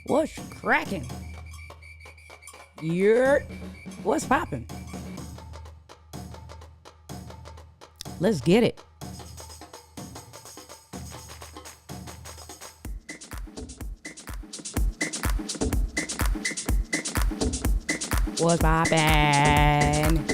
What's cracking? What's popping? Let's get it. What's poppin'?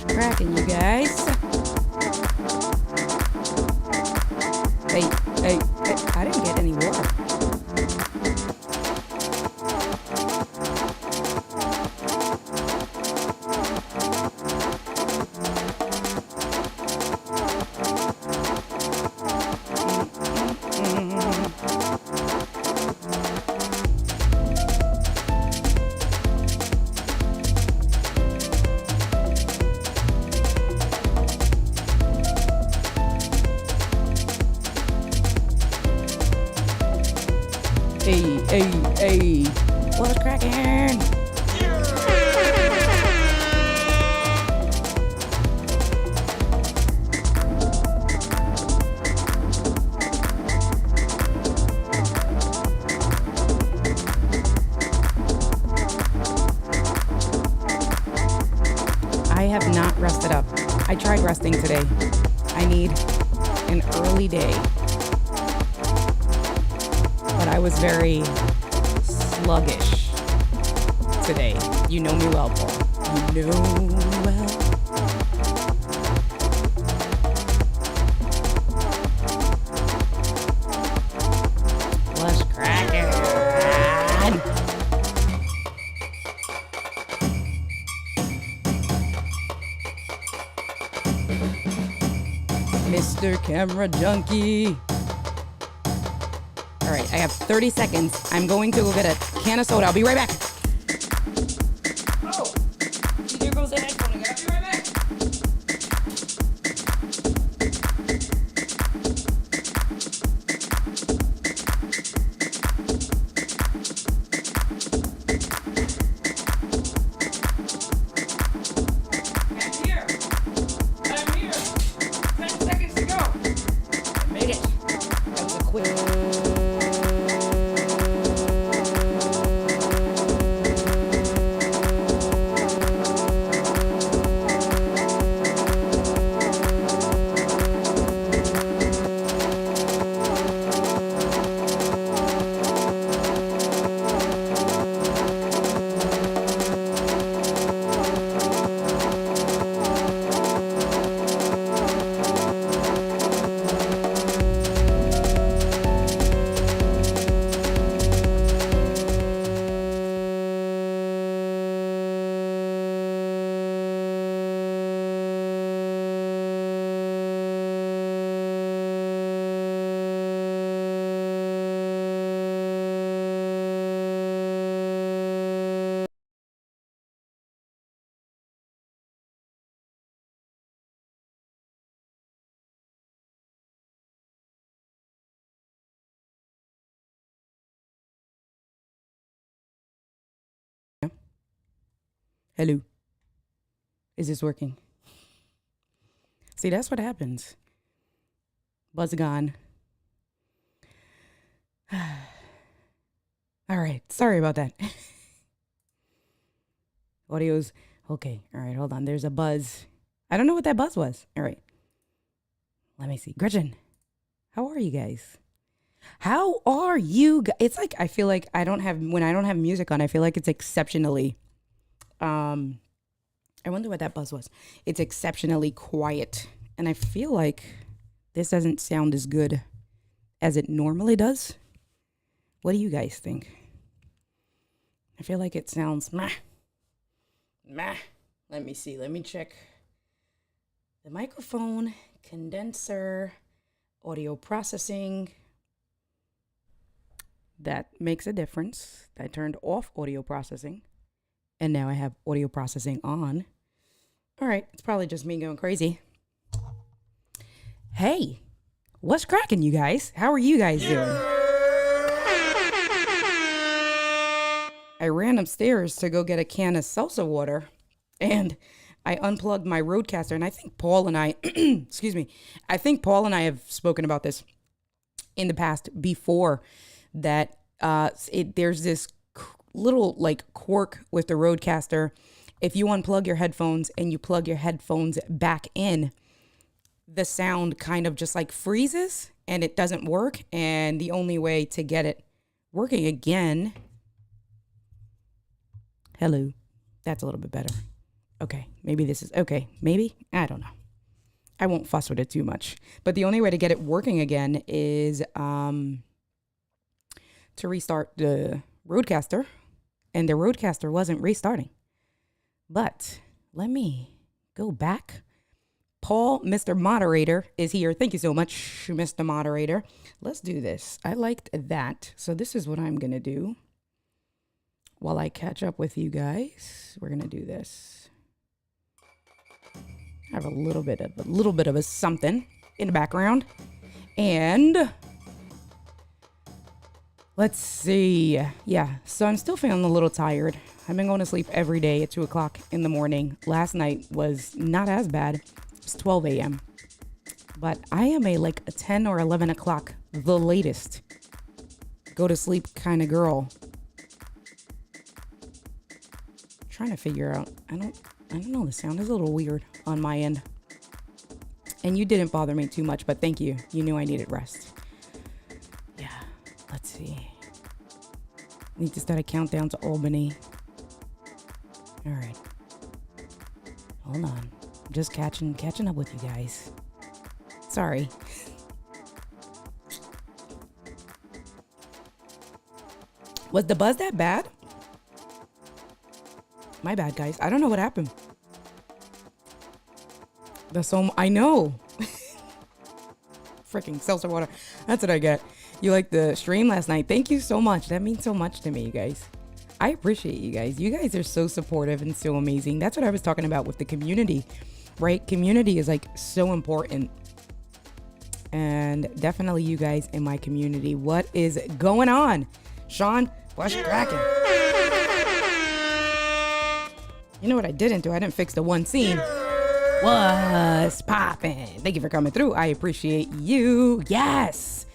Cracking, you guys. Hey, I didn't get any water. Hey, what's cracking? I have not rested up. I tried resting today. I need an early day. But I was very sluggish today. You know me well, Paul. You know me well. What's cracking? Mr. Camera Junkie. All right, I have 30 seconds. I'm going to go get a can of soda. I'll be right back. Oh, there goes the headphone again. I'll be right back. I'm here. 10 seconds to go. I made it. That was a quick. Hello. Is this working? See, that's what happens. Buzz gone. All right. Sorry about that. Audio's okay. All right. Hold on. There's a buzz. I don't know what that buzz was. All right. Let me see. Gretchen, how are you guys? How are you? It's like I feel like when I don't have music on, I feel like it's exceptionally. I wonder what that buzz was. It's exceptionally quiet, and I feel like this doesn't sound as good as it normally does. What do you guys think? I feel like it sounds meh. Let me see. Let me check the microphone, condenser, audio processing. That makes a difference. I turned off audio processing, and now I have audio processing on. All right, it's probably just me going crazy. Hey, what's cracking, you guys? How are you guys doing? I ran upstairs to go get a can of salsa water, and I unplugged my Rodecaster. And I think Paul and I, excuse me, I think Paul and I have spoken about this in the past before, that there's this little like quirk with the Rodecaster. If you unplug your headphones and you plug your headphones back in, the sound kind of just like freezes and it doesn't work. And the only way to get it working again, hello, that's a little bit better. Okay, maybe this is okay. Maybe, I don't know. I won't fuss with it too much. But the only way to get it working again is to restart the Rodecaster. And the Rodecaster wasn't restarting. But let me go back. Paul, Mr. Moderator, is here. Thank you so much, Mr. Moderator. Let's do this. I liked that. So this is what I'm going to do. While I catch up with you guys, we're going to do this. I have a little bit of a something in the background. And let's see. Yeah, so I'm still feeling a little tired. I've been going to sleep every day at 2 o'clock in the morning. Last night was not as bad. It was 12 a.m. But I am a 10 or 11 o'clock, the latest, go to sleep kind of girl. Trying to figure out, I don't know, the sound is a little weird on my end. And you didn't bother me too much, but thank you. You knew I needed rest. Yeah, let's see. Need to start a countdown to Albany. All right. Hold on. I'm just catching up with you guys. Sorry. Was the buzz that bad? My bad, guys. I don't know what happened. I know. Freaking seltzer water. That's what I get. You liked the stream last night. Thank you so much. That means so much to me, you guys. I appreciate you guys. You guys are so supportive and so amazing. That's what I was talking about with the community, right? Community is so important. And definitely you guys in my community. What is going on? Sean, what's cracking? You know what I didn't do? I didn't fix the one scene. What's poppin'? Thank you for coming through. I appreciate you. Yes.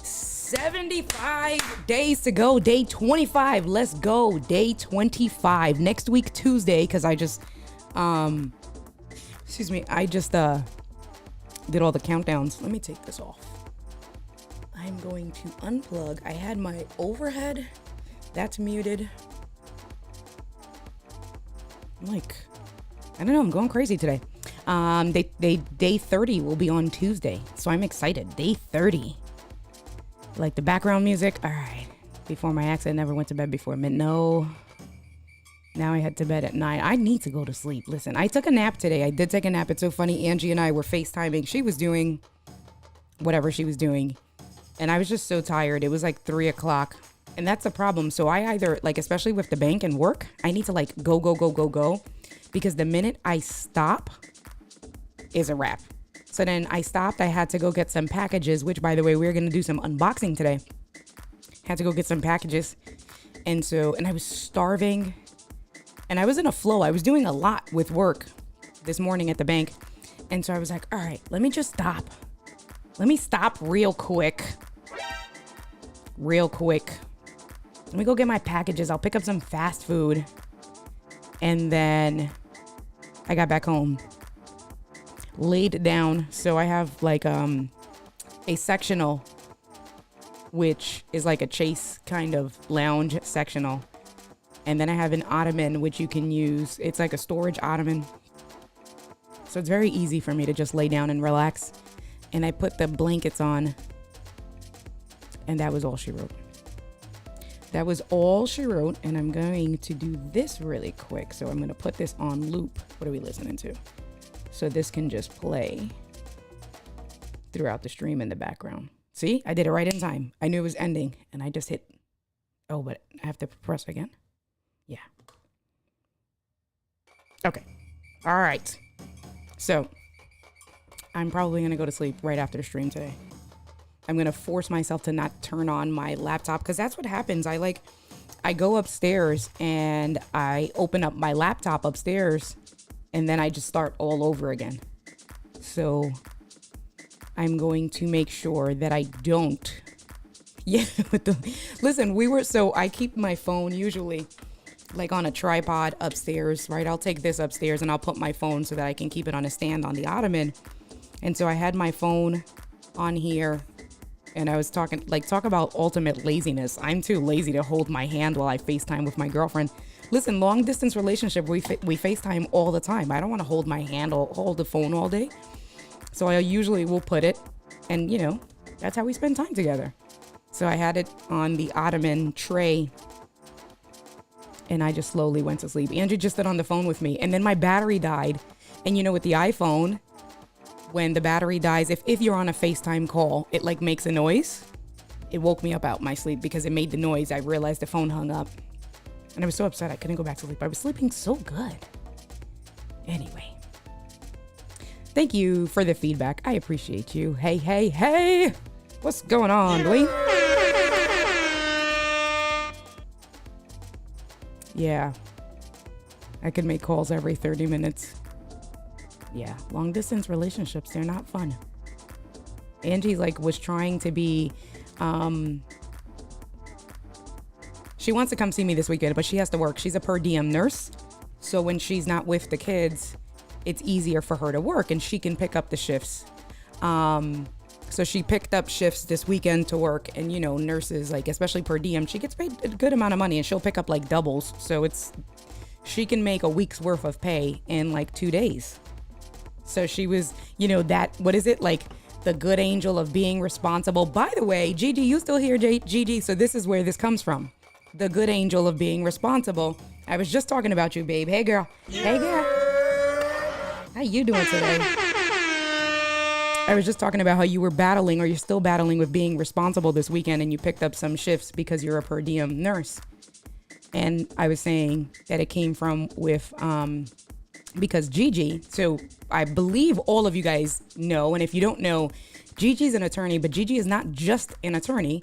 75 days to go. Day 25. Let's go. Day 25. Next week, Tuesday, because I just, I just did all the countdowns. Let me take this off. I'm going to unplug. I had my overhead. That's muted. I don't know, I'm going crazy today. Day 30 will be on Tuesday, so I'm excited. Day 30. Like the background music. All right. Before my accident, never went to bed before midnight. No. Now I head to bed at 9. I need to go to sleep. Listen, I took a nap today. I did take a nap. It's so funny. Angie and I were FaceTiming. She was doing whatever she was doing, and I was just so tired. It was 3 o'clock. And that's the problem. So I either, especially with the bank and work, I need to go. Because the minute I stop is a wrap. So then I stopped. I had to go get some packages, which, by the way, we're going to do some unboxing today. Had to go get some packages. And I was starving. And I was in a flow. I was doing a lot with work this morning at the bank. And so I was like, all right, let me just stop. Let me stop real quick. Let me go get my packages. I'll pick up some fast food. And then I got back home. Laid down. So I have a sectional, which is a chase kind of lounge sectional. And then I have an ottoman, which you can use. It's like a storage ottoman. So it's very easy for me to just lay down and relax. And I put the blankets on. And that was all she wrote. That was all she wrote, and I'm going to do this really quick. So I'm going to put this on loop. What are we listening to? So this can just play throughout the stream in the background. See, I did it right in time. I knew it was ending, and I just hit. Oh, but I have to press again? Yeah. Okay. All right. So I'm probably going to go to sleep right after the stream today. I'm going to force myself to not turn on my laptop because that's what happens. I go upstairs and I open up my laptop upstairs and then I just start all over again. So I'm going to make sure that I don't. Yeah. Listen, I keep my phone usually like on a tripod upstairs, right? I'll take this upstairs and I'll put my phone so that I can keep it on a stand on the ottoman. And so I had my phone on here and I was talk about ultimate laziness. I'm too lazy to hold my hand while I FaceTime with my girlfriend. Listen, long distance relationship, we FaceTime all the time. I don't want to hold my hand or hold the phone all day. So I usually will put it and, that's how we spend time together. So I had it on the ottoman tray and I just slowly went to sleep. Andrew just stood on the phone with me and then my battery died. And with the iPhone, when the battery dies, if you're on a FaceTime call, it like makes a noise. It woke me up out my sleep because it made the noise. I realized the phone hung up and I was so upset I couldn't go back to sleep. I was sleeping so good. Anyway, thank you for the feedback. I appreciate you. Hey. What's going on, Dwayne? Yeah. I could make calls every 30 minutes. Yeah, long distance relationships, they're not fun. Angie was trying to be, she wants to come see me this weekend, but she has to work. She's a per diem nurse. So when she's not with the kids, it's easier for her to work and she can pick up the shifts. So she picked up shifts this weekend to work and, nurses, especially per diem, she gets paid a good amount of money and she'll pick up doubles. So she can make a week's worth of pay in 2 days. So she was, what is it? The good angel of being responsible. By the way, Gigi, you still here, Gigi? So this is where this comes from. The good angel of being responsible. I was just talking about you, babe. Hey, girl. Hey, girl. How you doing today? I was just talking about how you were battling or you're still battling with being responsible this weekend and you picked up some shifts because you're a per diem nurse. And I was saying that it came from because Gigi, so I believe all of you guys know, and if you don't know, Gigi's an attorney, but Gigi is not just an attorney.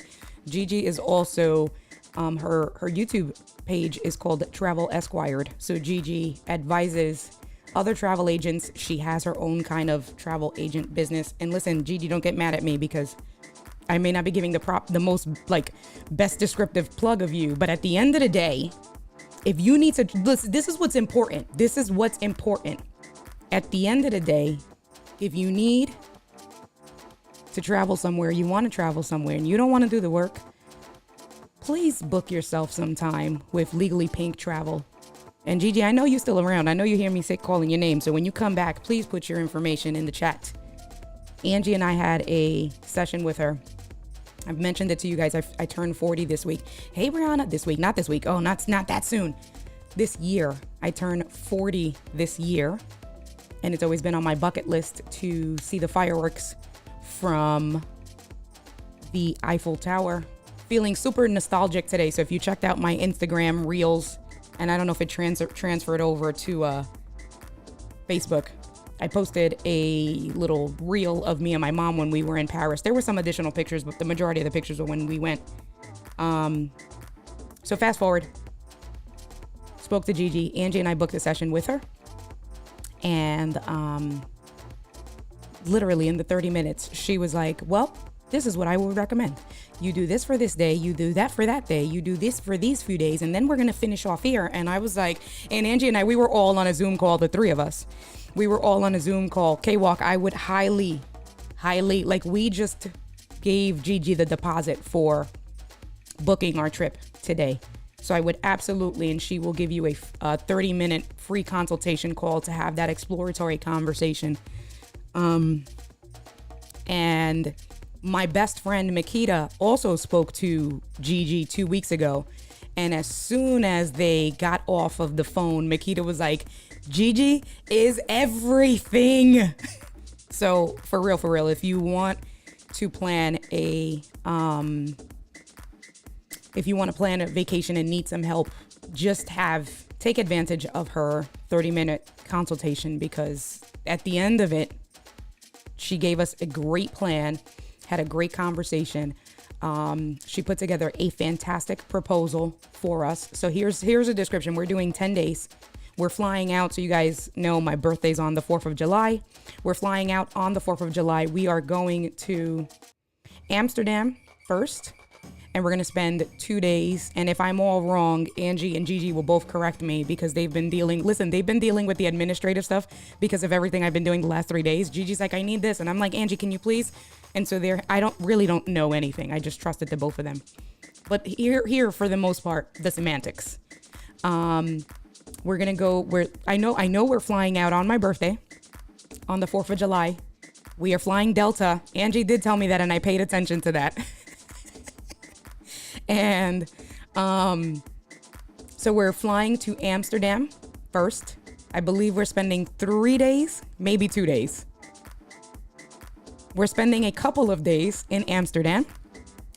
Gigi is also, her YouTube page is called Travel Esquired. So Gigi advises other travel agents. She has her own kind of travel agent business. And listen, Gigi, don't get mad at me because I may not be giving the most best descriptive plug of you, but at the end of the day, if you need to listen, this is what's important. This is what's important. At the end of the day, if you need to travel somewhere, you want to travel somewhere and you don't want to do the work, please book yourself some time with Legally Pink Travel. And Gigi, I know you're still around. I know you hear me calling your name. So when you come back, please put your information in the chat. Angie and I had a session with her. I've mentioned it to you guys. I turned 40 this week. Hey, Brianna, this week, not this week. Oh, not that soon. This year, I turned 40 this year. And it's always been on my bucket list to see the fireworks from the Eiffel Tower. Feeling super nostalgic today. So if you checked out my Instagram reels, and I don't know if it transferred over to Facebook, I posted a little reel of me and my mom when we were in Paris. There were some additional pictures, but the majority of the pictures were when we went. So fast forward, spoke to Gigi. Angie and I booked a session with her. And literally in the 30 minutes, she was like, well, this is what I would recommend. You do this for this day. You do that for that day. You do this for these few days. And then we're going to finish off here. And I was like, and Angie and I, we were all on a Zoom call, the three of us. We were all on a Zoom call. K-Walk, I would highly, we just gave Gigi the deposit for booking our trip today. So I would absolutely, and she will give you a 30-minute free consultation call to have that exploratory conversation. And my best friend, Makita, also spoke to Gigi 2 weeks ago. And as soon as they got off of the phone, Makita was like, Gigi is everything. So for real, if you want to plan a vacation and need some help, just take advantage of her 30-minute consultation, because at the end of it, She gave us a great plan, had a great conversation. She put together a fantastic proposal for us. So here's a description. We're doing 10 days. We're flying out. So you guys know my birthday's on the 4th of July. We're flying out on the 4th of July. We are going to Amsterdam first, and we're going to spend 2 days. And if I'm all wrong, Angie and Gigi will both correct me because they've been dealing with the administrative stuff because of everything I've been doing the last 3 days. Gigi's like, I need this. And I'm like, Angie, can you please? And so I don't know anything. I just trusted the both of them. But here for the most part, the semantics. We're going to go I know we're flying out on my birthday on the 4th of July. We are flying Delta. Angie did tell me that, and I paid attention to that. And so we're flying to Amsterdam first. I believe we're spending 3 days, maybe 2 days. We're spending a couple of days in Amsterdam,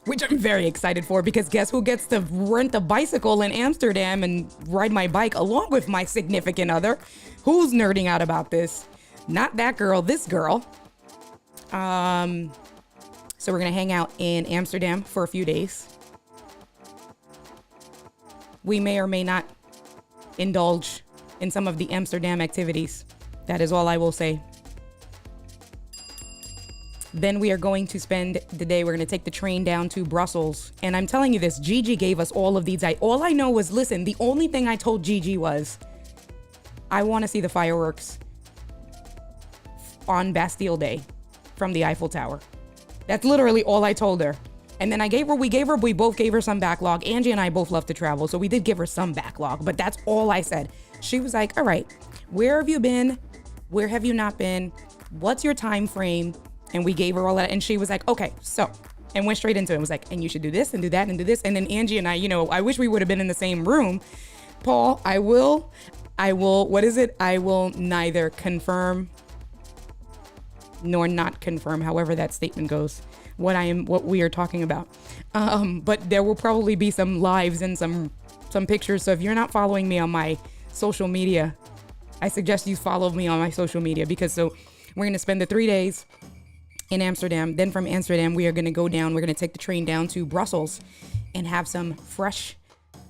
which I'm very excited for because guess who gets to rent a bicycle in Amsterdam and ride my bike along with my significant other? Who's nerding out about this? Not that girl, this girl. So we're going to hang out in Amsterdam for a few days. We may or may not indulge in some of the Amsterdam activities. That is all I will say. Then we are going to spend the day. We're going to take the train down to Brussels. And I'm telling you this, Gigi gave us all of these. All I know was, listen, the only thing I told Gigi was, I want to see the fireworks on Bastille Day from the Eiffel Tower. That's literally all I told her. And then we both gave her some backlog. Angie and I both love to travel, so we did give her some backlog, but that's all I said. She was like, all right, where have you been? Where have you not been? What's your time frame? And we gave her all that. And she was like, okay, so, and went straight into it. It was like, and you should do this and do that and do this. And then Angie and I, I wish we would have been in the same room. Paul, I will, what is it? I will neither confirm nor not confirm, however that statement goes, what we are talking about. But there will probably be some lives and some pictures. So if you're not following me on my social media, I suggest you follow me on my social media because we're going to spend the 3 days in Amsterdam. Then from Amsterdam, we are going to go down. We're going to take the train down to Brussels and have some fresh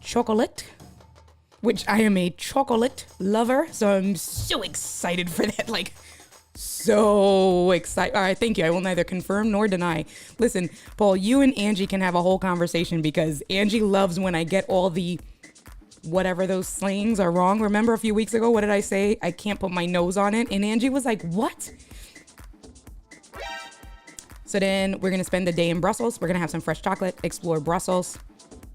chocolate, which I am a chocolate lover. So I'm so excited for that. Like, so excited. All right, thank you. I will neither confirm nor deny. Listen, Paul, you and Angie can have a whole conversation because Angie loves when I get all the whatever those slangs are wrong. Remember a few weeks ago, what did I say? I can't put my nose on it. And Angie was like, what? So then we're going to spend the day in Brussels. We're going to have some fresh chocolate, explore Brussels.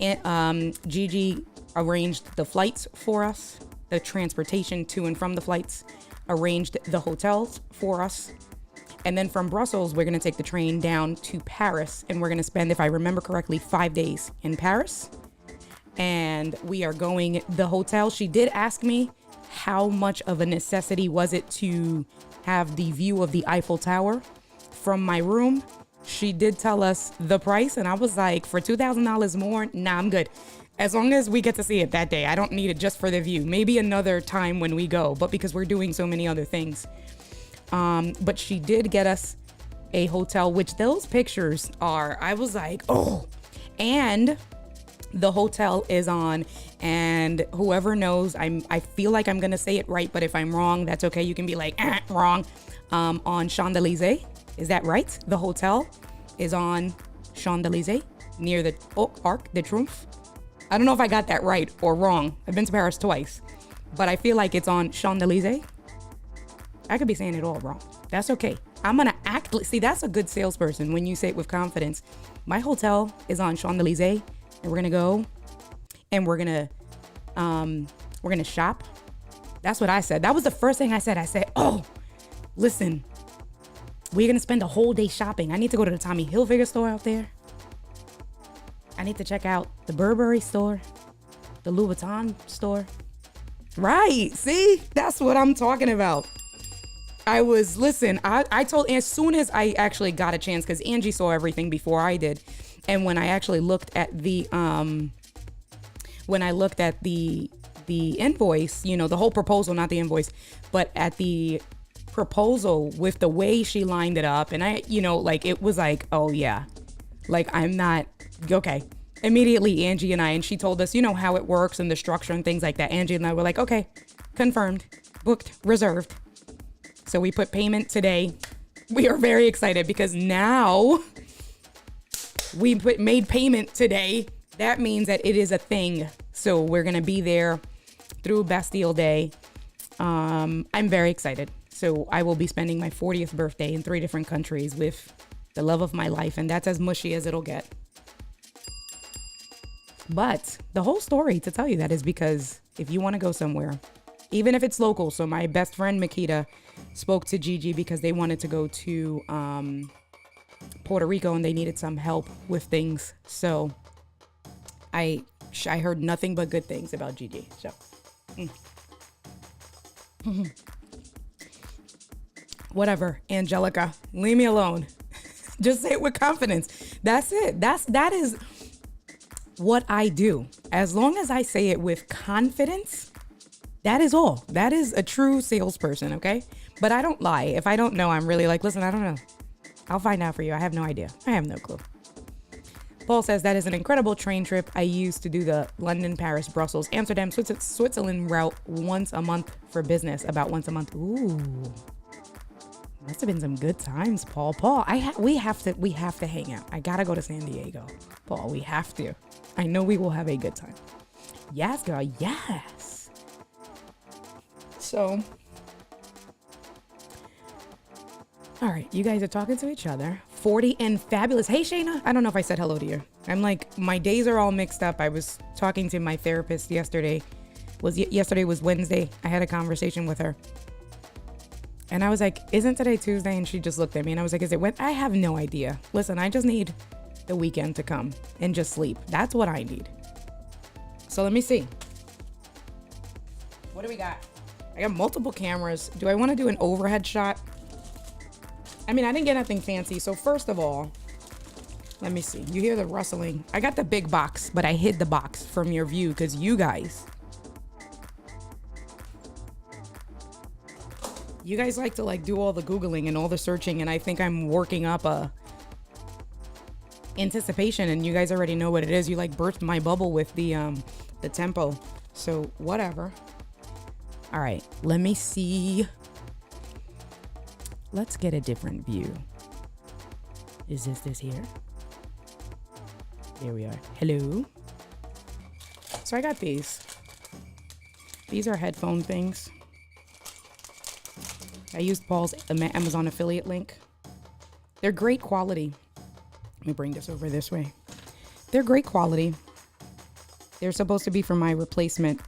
And Gigi arranged the flights for us, the transportation to and from the flights, arranged the hotels for us. And then from Brussels, we're going to take the train down to Paris. And we're going to spend, if I remember correctly, 5 days in Paris. And we are going, the hotel, she did ask me how much of a necessity was it to have the view of the Eiffel Tower from my room. She did tell us the price, and I was like, for $2,000 more, nah, I'm good. As long as we get to see it that day. I don't need it just for the view. Maybe another time when we go, but because we're doing so many other things. But she did get us a hotel, which those pictures are, I was like, oh. And the hotel is on, and whoever knows, I feel like I'm going to say it right, but if I'm wrong, that's okay. You can be like, wrong. On Champs-Élysées. Is that right? The hotel is on Champs-Élysées near the Arc de Triomphe. I don't know if I got that right or wrong. I've been to Paris twice, but I feel like it's on Champs-Élysées. I could be saying it all wrong. That's okay. I'm going to see, that's a good salesperson when you say it with confidence. My hotel is on Champs-Élysées, and we're going to go and we're going to shop. That's what I said. That was the first thing I said. I said, oh, listen, we're going to spend a whole day shopping. I need to go to the Tommy Hilfiger store out there. I need to check out the Burberry store, the Louis Vuitton store. Right. See, that's what I'm talking about. I told, as soon as I actually got a chance, because Angie saw everything before I did. And when I actually looked at the invoice, the whole proposal, not the invoice, but at the proposal with the way she lined it up. And I, like, it was like, oh yeah, like, I'm not, okay. Immediately, Angie and she told us, how it works and the structure and things like that. Angie and I were like, okay, confirmed, booked, reserved. So we put payment today. We are very excited because now we made payment today. That means that it is a thing. So we're going to be there through Bastille Day. I'm very excited. So I will be spending my 40th birthday in 3 different countries with the love of my life. And that's as mushy as it'll get. But the whole story to tell you that is because if you want to go somewhere, even if it's local. So my best friend, Makita, spoke to Gigi because they wanted to go to Puerto Rico and they needed some help with things. So I heard nothing but good things about Gigi. So whatever, Angelica, leave me alone. Just say it with confidence. That's it. That is what I do. As long as I say it with confidence, that is all. That is a true salesperson, okay? But I don't lie. If I don't know, I'm really like, listen, I don't know. I'll find out for you. I have no idea. I have no clue. Paul says that is an incredible train trip. I used to do the London, Paris, Brussels, Amsterdam, Switzerland route once a month for business. About once a month. Ooh. Must have been some good times, Paul. Paul, we have to hang out. I gotta go to San Diego. Paul, we have to. I know we will have a good time. Yes, girl. Yes. So, all right, you guys are talking to each other. 40 and fabulous. Hey, Shayna. I don't know if I said hello to you. I'm like, my days are all mixed up. I was talking to my therapist yesterday. Yesterday was Wednesday. I had a conversation with her. And I was like, isn't today Tuesday? And she just looked at me and I was like, is it Wednesday? I have no idea. Listen, I just need the weekend to come and just sleep. That's what I need. So let me see. What do we got? I got multiple cameras. Do I want to do an overhead shot? I mean, I didn't get nothing fancy. So first of all, let me see. You hear the rustling. I got the big box, but I hid the box from your view because you guys like to like do all the Googling and all the searching. And I think I'm working up a anticipation and you guys already know what it is. You like burst my bubble with the tempo. So whatever. All right, let me see. Let's get a different view. Is this here? There we are. Hello. So I got these. These are headphone things. I used Paul's Amazon affiliate link. They're great quality. Let me bring this over this way. They're great quality. They're supposed to be for my replacement.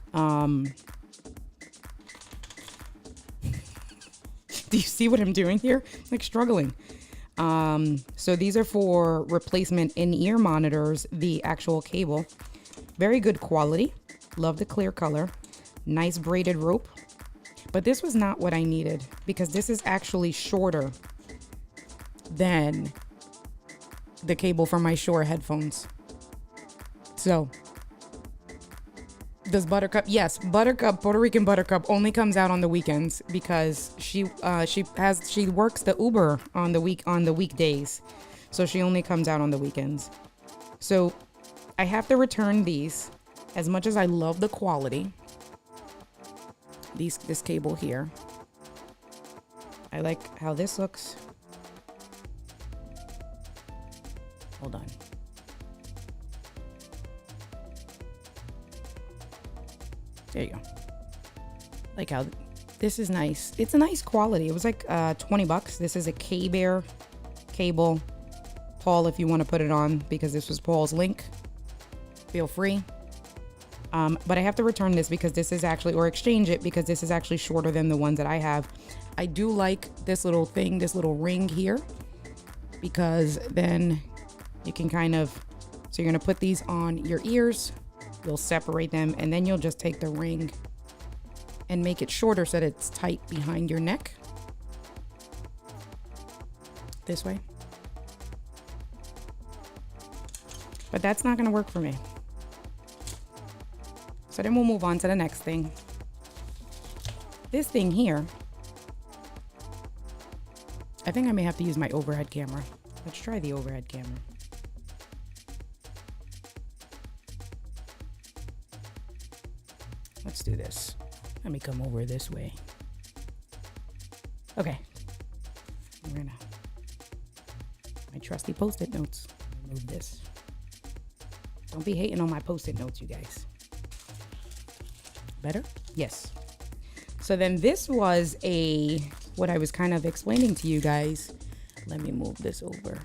Do you see what I'm doing here? I'm like struggling. So these are for replacement in-ear monitors, the actual cable. Very good quality. Love the clear color. Nice braided rope. But this was not what I needed because this is actually shorter than the cable for my Shure headphones. So does Buttercup? Yes, Buttercup, Puerto Rican Buttercup only comes out on the weekends because she works the Uber on the weekdays. So she only comes out on the weekends. So I have to return these as much as I love the quality. This cable here. I like how this looks. Hold on. There you go. Like how this is nice. It's a nice quality. It was like $20. This is a K-Bear cable. Paul, if you want to put it on, because this was Paul's link, feel free. But I have to return this because this is actually, or exchange it because this is actually shorter than the ones that I have. I do like this little thing, this little ring here, because then you can kind of, so you're going to put these on your ears, you'll separate them, and then you'll just take the ring and make it shorter so that it's tight behind your neck. This way. But that's not going to work for me. So then we'll move on to the next thing. This thing here I think I may have to use my overhead camera. Let's try the overhead camera. Let's do this. Let me come over this way. Okay. We're gonna, my trusty Post-it notes. Move this. Don't be hating on my Post-it notes, you guys. Better? Yes. So then this was what I was kind of explaining to you guys. Let me move this over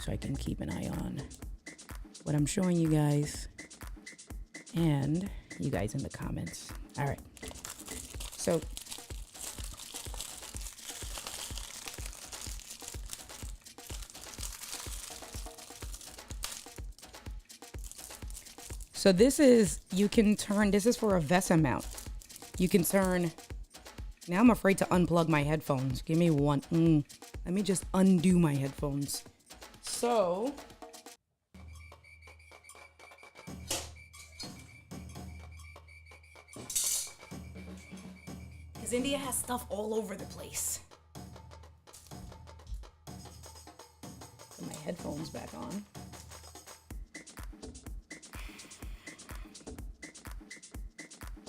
so I can keep an eye on what I'm showing you guys and you guys in the comments. All right. So this is, you can turn, this is for a VESA mount. You can turn, now I'm afraid to unplug my headphones. Give me one, let me just undo my headphones. So, because India has stuff all over the place. Put my headphones back on.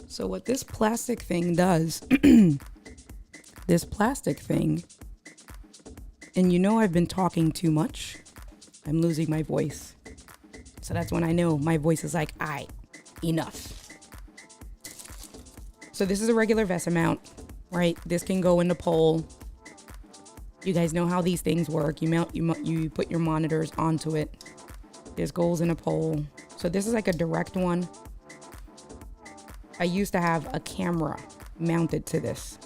So what this plastic thing does, this plastic thing, and you know I've been talking too much. I'm losing my voice. So that's when I know my voice is like, aight, enough. So this is a regular VESA mount, right? This can go in the pole. You guys know how these things work. You put your monitors onto it. This goes in a pole. So this is like a direct one. I used to have a camera mounted to this.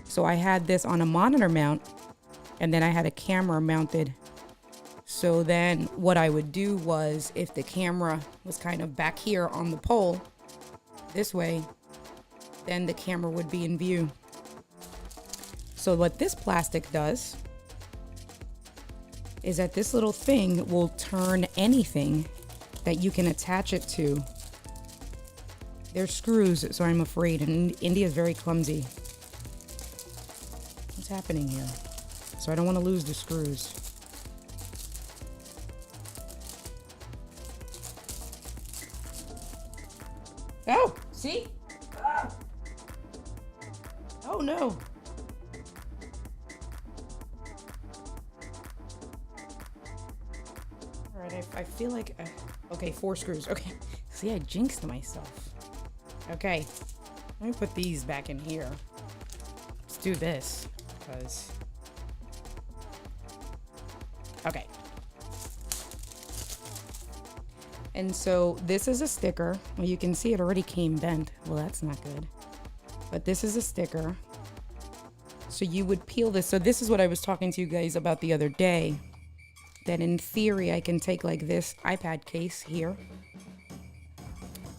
So I had this on a monitor mount, and then I had a camera mounted. So then what I would do was, if the camera was kind of back here on the pole, this way, then the camera would be in view. So what this plastic does is that this little thing will turn anything that you can attach it to. There's screws, so I'm afraid, and India is very clumsy. What's happening here? So I don't want to lose the screws. Oh, see? Ah. Oh no. All right, I feel like, okay, 4 screws. Okay, see, I jinxed myself. Okay, let me put these back in here. Let's do this, because... Okay. And so this is a sticker. Well, you can see it already came bent. Well, that's not good. But this is a sticker. So you would peel this. So this is what I was talking to you guys about the other day. That in theory, I can take like this iPad case here.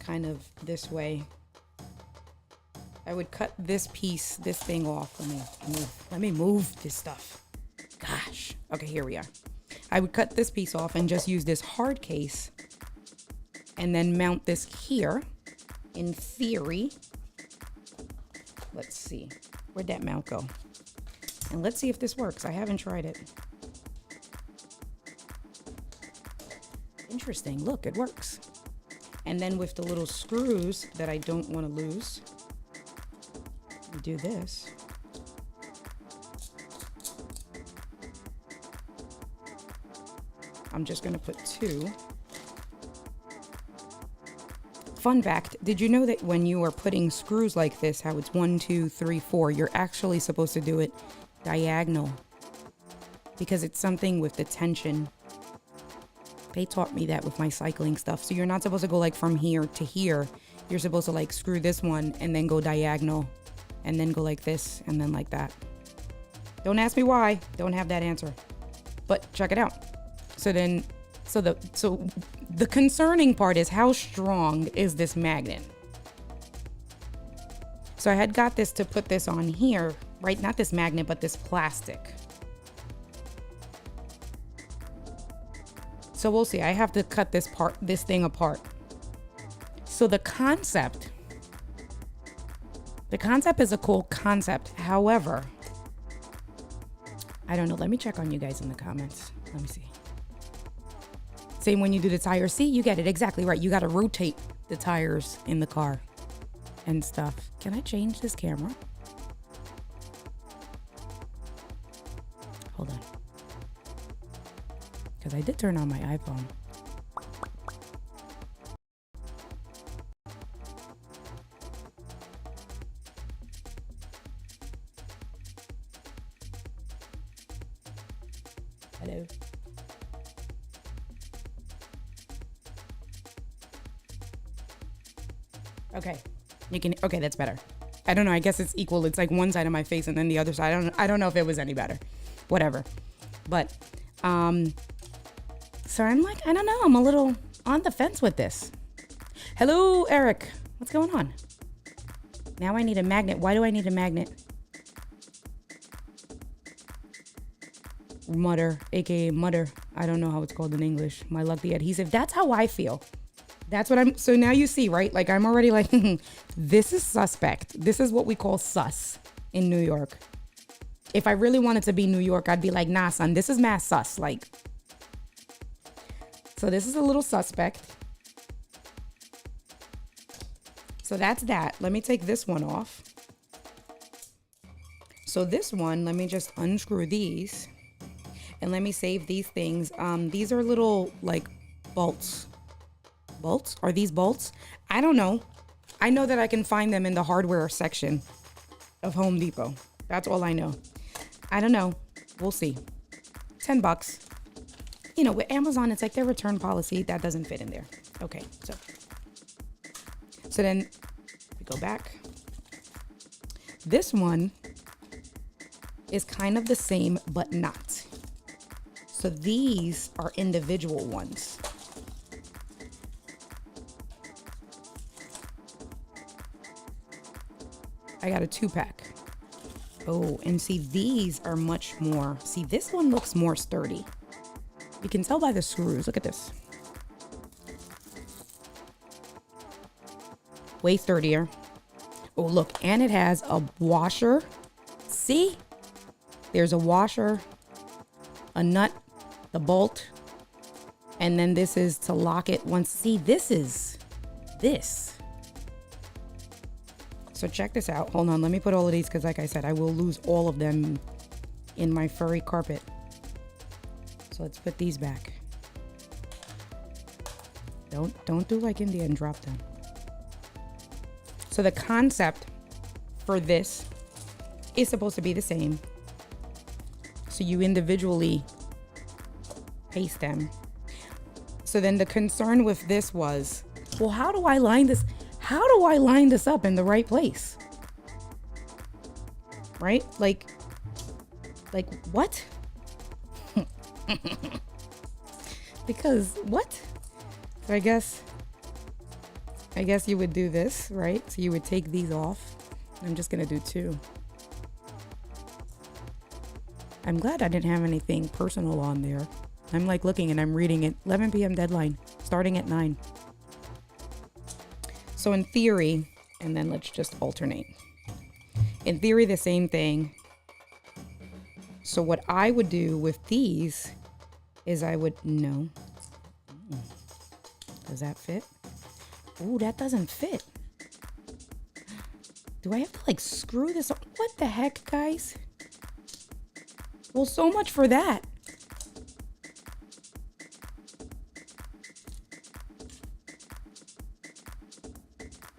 Kind of this way. I would cut this piece, this thing off. Let me move this stuff. Gosh. Okay, here we are. I would cut this piece off and just use this hard case and then mount this here. In theory, let's see. Where'd that mount go? And let's see if this works. I haven't tried it. Interesting. Look, it works. And then with the little screws that I don't want to lose, we do this. I'm just going to put 2. Fun fact, did you know that when you are putting screws like this, how it's 1, 2, 3, 4, you're actually supposed to do it diagonal? Because it's something with the tension. They taught me that with my cycling stuff. So you're not supposed to go like from here to here. You're supposed to like screw this one and then go diagonal and then go like this and then like that. Don't ask me why. Don't have that answer. But check it out. So then, so the concerning part is, how strong is this magnet? So I had got this to put this on here, right? Not this magnet, but this plastic. So we'll see. I have to cut this thing apart. So the concept is a cool concept. However, I don't know. Let me check on you guys in the comments. Let me see. Same when you do the tires. See, you get it exactly right. You got to rotate the tires in the car and stuff. Can I change this camera? Hold on. Because I did turn on my iPhone. Hello. Okay. You can, okay, that's better. I don't know. I guess it's equal. It's like one side of my face and then the other side. I don't know if it was any better. Whatever. But, so I'm like, I don't know. I'm a little on the fence with this. Hello, Eric. What's going on? Now I need a magnet. Why do I need a magnet? Mutter, aka mutter. I don't know how it's called in English. My luck, the adhesive. That's how I feel. That's what I'm. So now you see, right? Like I'm already like, this is suspect. This is what we call sus in New York. If I really wanted to be New York, I'd be like, nah, son, this is mass sus. Like, so this is a little suspect. So that's that. Let me take this one off. So this one, let me just unscrew these and let me save these things. These are little like bolts. Bolts? Are these bolts? I don't know. I know that I can find them in the hardware section of Home Depot. That's all I know. I don't know. We'll see. $10. You know, with Amazon, it's like their return policy. That doesn't fit in there. Okay, so then we go back. This one is kind of the same, but not. So these are individual ones. I got a 2-pack. Oh, and see, these are much more. See, this one looks more sturdy. You can tell by the screws. Look at this. Way sturdier. Oh, look, and it has a washer. See? There's a washer, a nut, the bolt, and then this is to lock it once. See, this is this. So check this out. Hold on, let me put all of these because like I said, I will lose all of them in my furry carpet. So let's put these back. Don't do like India and drop them. So the concept for this is supposed to be the same. So you individually paste them. So then the concern with this was, well, how do I line this? How do I line this up in the right place? Right? Like what? Because what? So I guess you would do this, right? So you would take these off. I'm just gonna do 2. I'm glad I didn't have anything personal on there. I'm like looking and I'm reading it. 11 p.m. deadline, starting at 9. So in theory, and then let's just alternate. In theory, the same thing. So what I would do with these is I would, no. Does that fit? Ooh, that doesn't fit. Do I have to like screw this on? What the heck, guys? Well, so much for that.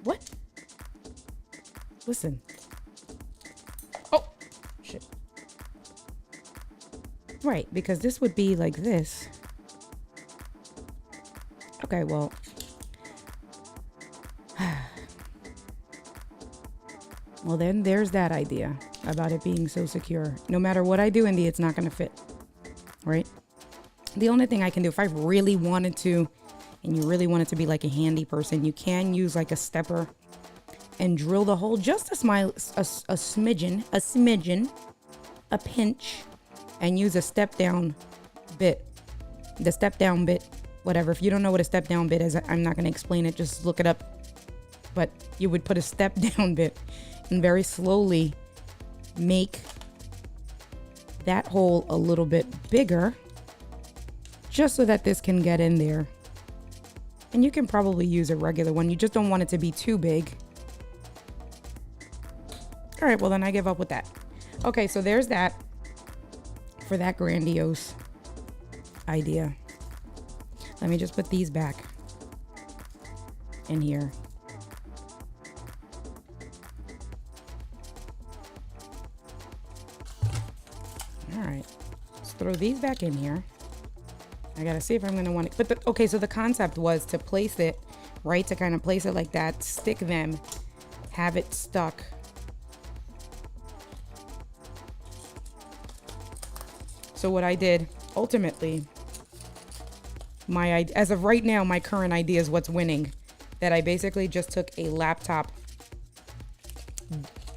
What? Listen. Oh, shit. Right, because this would be like this. Okay, well. Well, then there's that idea about it being so secure. No matter what I do, Indy, it's not going to fit. Right? The only thing I can do, if I really wanted to, and you really want it to be like a handy person, you can use like a stepper and drill the hole just a smidgen, a pinch, and use a step down bit. The step down bit, whatever. If you don't know what a step down bit is, I'm not going to explain it. Just look it up. But you would put a step down bit and very slowly make that hole a little bit bigger, just so that this can get in there. And you can probably use a regular one. You just don't want it to be too big. All right, well then I give up with that. Okay, so there's that for that grandiose idea. Let me just put these back in here. All right, let's throw these back in here. I gotta see if I'm gonna want it, but okay, so the concept was to place it, right? To kind of place it like that, stick them, have it stuck. So what I did, ultimately, as of right now, my current idea is what's winning. That I basically just took a laptop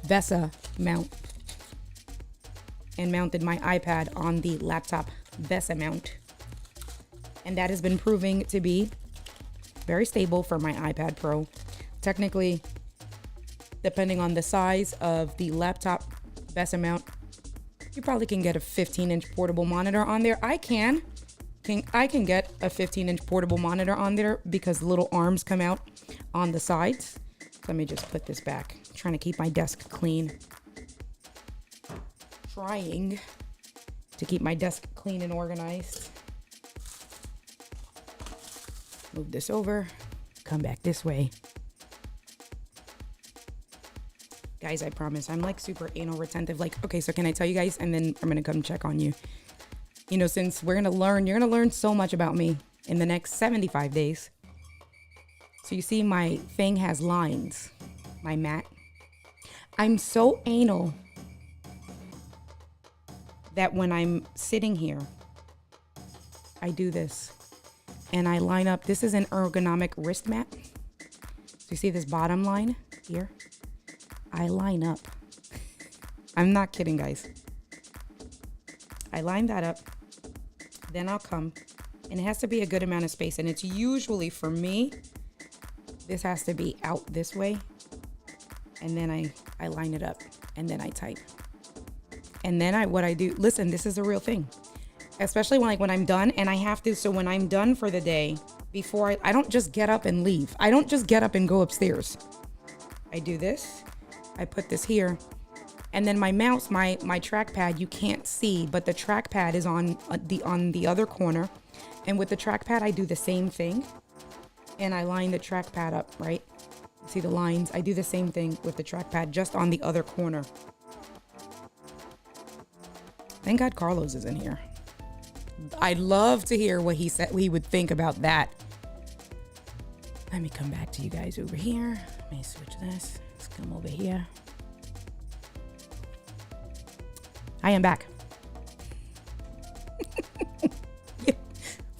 VESA mount and mounted my iPad on the laptop VESA mount. And that has been proving to be very stable for my iPad Pro. Technically, depending on the size of the laptop VESA mount, you probably can get a 15-inch portable monitor on there. I can get a 15-inch portable monitor on there because little arms come out on the sides. So let me just put this back. I'm trying to keep my desk clean. Trying to keep my desk clean and organized. Move this over, come back this way. Guys, I promise, I'm like super anal retentive. Like, okay, so can I tell you guys? And then I'm gonna come check on you. You know, since you're gonna learn so much about me in the next 75 days. So you see my thing has lines, my mat. I'm so anal that when I'm sitting here, I do this. And I line up, this is an ergonomic wrist mat. So you see this bottom line here? I line up. I'm not kidding, guys. I line that up, then I'll come, and it has to be a good amount of space. And it's usually, for me, this has to be out this way. And then I line it up, and then I type. And then what I do, listen, this is a real thing. Especially when I'm done and I have to. So when I'm done for the day, before I don't just get up and leave. I don't just get up and go upstairs. I do this. I put this here. And then my mouse, my trackpad, you can't see, but the trackpad is on the other corner. And with the trackpad, I do the same thing. And I line the trackpad up, right? See the lines? I do the same thing with the trackpad, just on the other corner. Thank God Carlos is in here. I'd love to hear what he would think about that. Let me come back to you guys over here. Let me switch this. Let's come over here. I am back.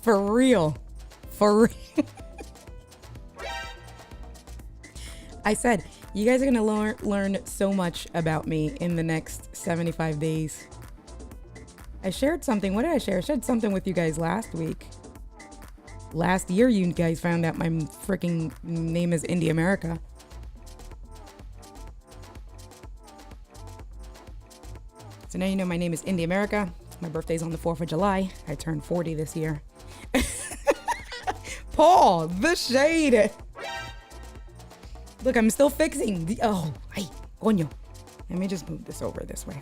For real. For real. I said, you guys are going to learn so much about me in the next 75 days. I shared something. What did I share? I shared something with you guys last week. Last year, you guys found out my freaking name is Indie America. So now you know my name is Indie America. My birthday's on the 4th of July. I turned 40 this year. Paul, the shade. Look, I'm still fixing. Oh, hey, coño. Let me just move this over this way.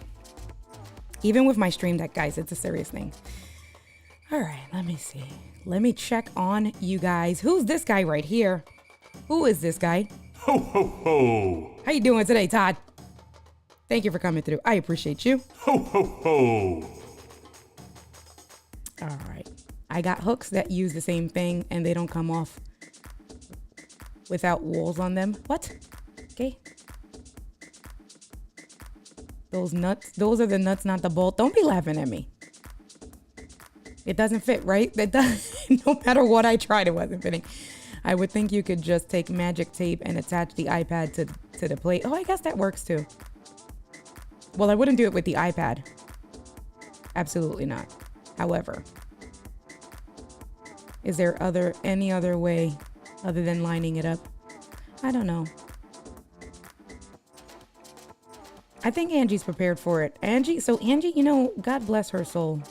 Even with my Stream Deck, guys, it's a serious thing. All right, let me see. Let me check on you guys. Who's this guy right here? Who is this guy? Ho, ho, ho. How you doing today, Todd? Thank you for coming through. I appreciate you. Ho, ho, ho. All right. I got hooks that use the same thing and they don't come off without walls on them. What? Okay. Those nuts, those are the nuts, not the bolt. Don't be laughing at me. It doesn't fit, right? It doesn't, no matter what I tried, it wasn't fitting. I would think you could just take magic tape and attach the iPad to the plate. Oh, I guess that works too. Well, I wouldn't do it with the iPad. Absolutely not. However, is there any other way other than lining it up? I don't know. I think Angie's prepared for it. Angie, you know, God bless her soul.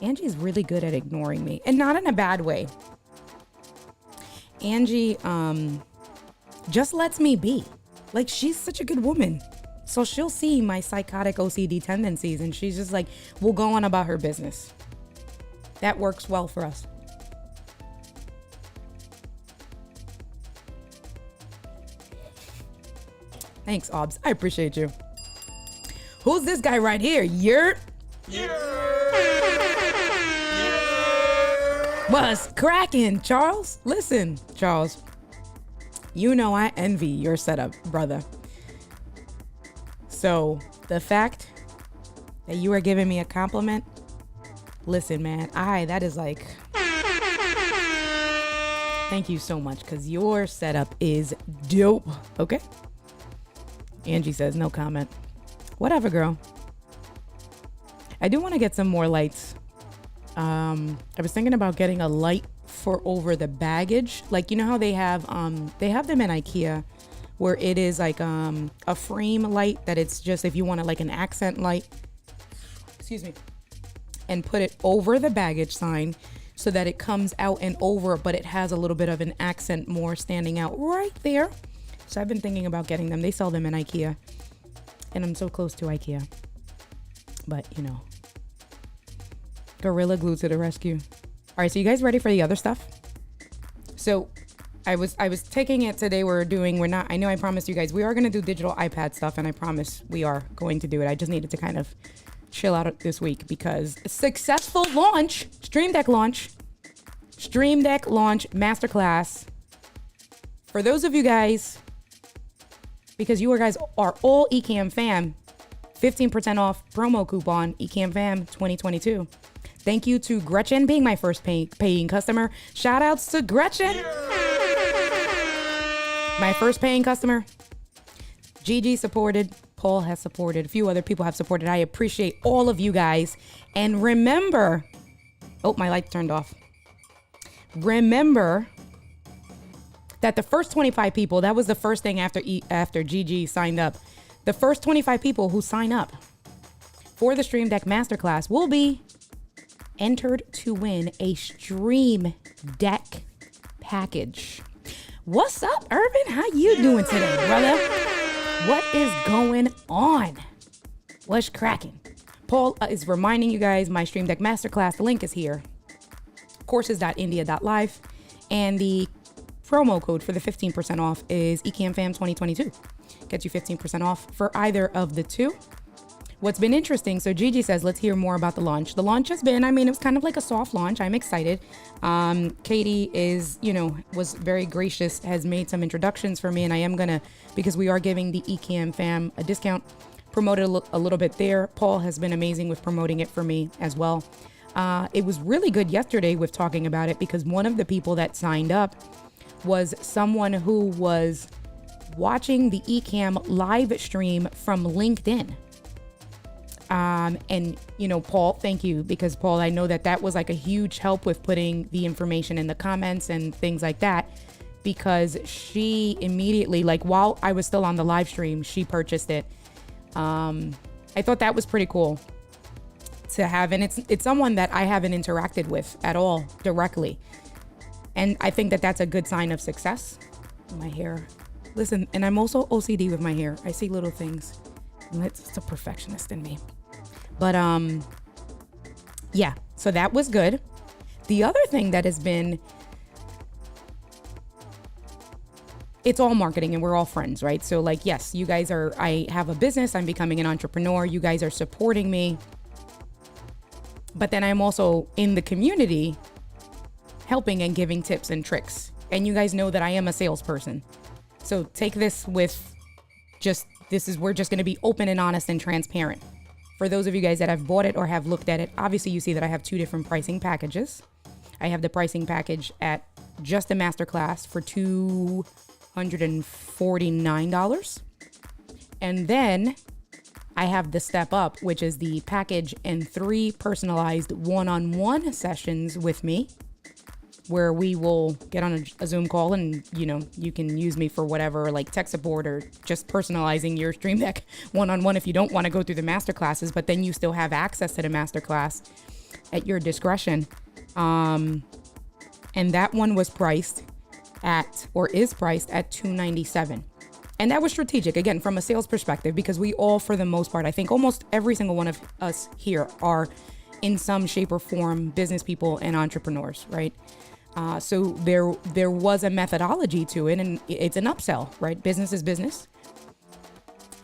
Angie's really good at ignoring me, and not in a bad way. Angie just lets me be. Like, she's such a good woman. So she'll see my psychotic OCD tendencies and she's just like, we'll go on about her business. That works well for us. Thanks, Obs. I appreciate you. Who's this guy right here? Yurt? What's cracking, Charles? Listen, Charles. You know I envy your setup, brother. So the fact that you are giving me a compliment, listen, man, that is like, thank you so much, because your setup is dope. Okay. Angie says no comment. Whatever, girl. I do want to get some more lights. I was thinking about getting a light for over the baggage. Like, you know how they have them in IKEA where it is like a frame light that it's just if you want like an accent light, excuse me, and put it over the baggage sign so that it comes out and over, but it has a little bit of an accent more standing out right there. So I've been thinking about getting them. They sell them in IKEA and I'm so close to IKEA, but you know, Gorilla Glue to the rescue. All right, so you guys ready for the other stuff? So I was taking it today. I know I promised you guys we are going to do digital iPad stuff, and I promise we are going to do it. I just needed to kind of chill out this week because a successful launch, Stream Deck launch masterclass. For those of you guys, because you guys are all Ecamm fam, 15% off promo coupon Ecamm fam 2022. Thank you to Gretchen being my first paying customer. Shout outs to Gretchen. My first paying customer. Gigi supported. Paul has supported. A few other people have supported. I appreciate all of you guys. And remember, oh, my light turned off. Remember that the first 25 people, that was the first thing after Gigi signed up. The first 25 people who sign up for the Stream Deck Masterclass will be entered to win a Stream Deck package. What's up, Urban? How you doing today, brother? What is going on? What's cracking? Paul is reminding you guys my Stream Deck Masterclass. The link is here. Courses.india.live. And the promo code for the 15% off is EcammFam 2022. Gets you 15% off for either of the two. What's been interesting, so Gigi says, let's hear more about the launch. The launch has been, it was kind of like a soft launch. I'm excited. Katie was very gracious, has made some introductions for me, and I am going to, because we are giving the Ecamm fam a discount, promote it a little bit there. Paul has been amazing with promoting it for me as well. It was really good yesterday with talking about it because one of the people that signed up was someone who was watching the Ecamm live stream from LinkedIn. Paul, thank you, because Paul, I know that was like a huge help with putting the information in the comments and things like that, because she immediately, like while I was still on the live stream, she purchased it. I thought that was pretty cool to have. And it's someone that I haven't interacted with at all directly. And I think that's a good sign of success. My hair. Listen, and I'm also OCD with my hair. I see little things. It's a perfectionist in me. But yeah, so that was good. The other thing that has been, it's all marketing and we're all friends, right? So like, yes, you guys I have a business, I'm becoming an entrepreneur, you guys are supporting me. But then I'm also in the community helping and giving tips and tricks. And you guys know that I am a salesperson. So take this with we're just going to be open and honest and transparent. For those of you guys that have bought it or have looked at it, obviously you see that I have two different pricing packages. I have the pricing package at just a masterclass for $249. And then I have the step up, which is the package and 3 personalized one-on-one sessions with me where we will get on a Zoom call and, you know, you can use me for whatever, like tech support or just personalizing your Stream Deck one-on-one if you don't want to go through the master classes, but then you still have access to the master class at your discretion. And that one was priced at, or is priced at $297. And that was strategic, again, from a sales perspective, because we all, for the most part, I think almost every single one of us here are in some shape or form business people and entrepreneurs, right? So there was a methodology to it, and it's an upsell, right? Business is business.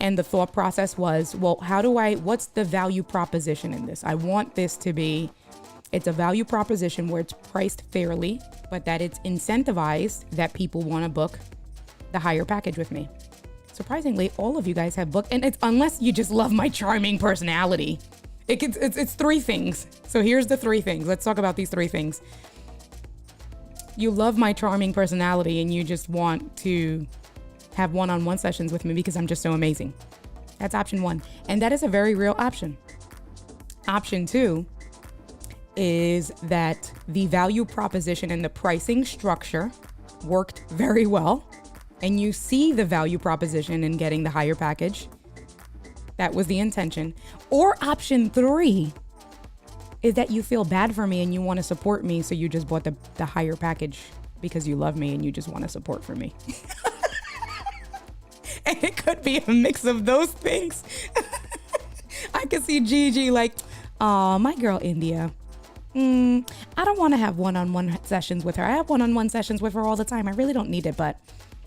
And the thought process was, well, what's the value proposition in this? I want this to be, it's a value proposition where it's priced fairly, but that it's incentivized that people want to book the higher package with me. Surprisingly, all of you guys have booked, and it's unless you just love my charming personality. It's three things. So here's the three things. Let's talk about these three things. You love my charming personality and you just want to have one-on-one sessions with me because I'm just so amazing. That's option one. And that is a very real option. Option two is that the value proposition and the pricing structure worked very well. And you see the value proposition in getting the higher package. That was the intention. Or option three is that you feel bad for me and you want to support me. So you just bought the higher package because you love me and you just want to support for me. And it could be a mix of those things. I could see Gigi like, oh, my girl, India. I don't want to have one-on-one sessions with her. I have one-on-one sessions with her all the time. I really don't need it, but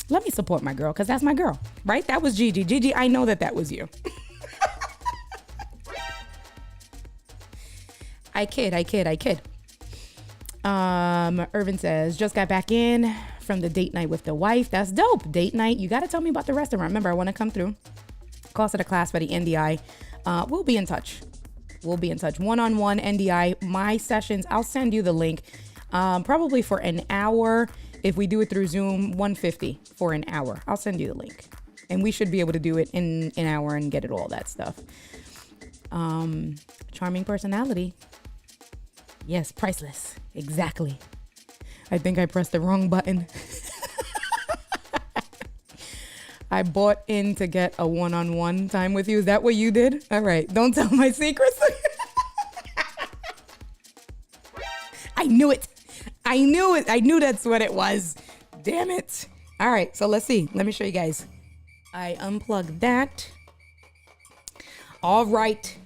let me support my girl because that's my girl, right? That was Gigi. Gigi, I know that was you. I kid. Irvin says, just got back in from the date night with the wife. That's dope. Date night. You got to tell me about the restaurant. Remember, I want to come through. Cost of the class for the NDI. We'll be in touch. One-on-one NDI. My sessions, I'll send you the link. Probably for an hour. If we do it through Zoom, $150 for an hour. I'll send you the link. And we should be able to do it in an hour and get it all that stuff. Charming personality. Yes, priceless. Exactly. I think I pressed the wrong button. I bought in to get a one-on-one time with you. Is that what you did? All right. Don't tell my secrets. I knew it. I knew that's what it was. Damn it. All right. So let's see. Let me show you guys. I unplugged that. All right.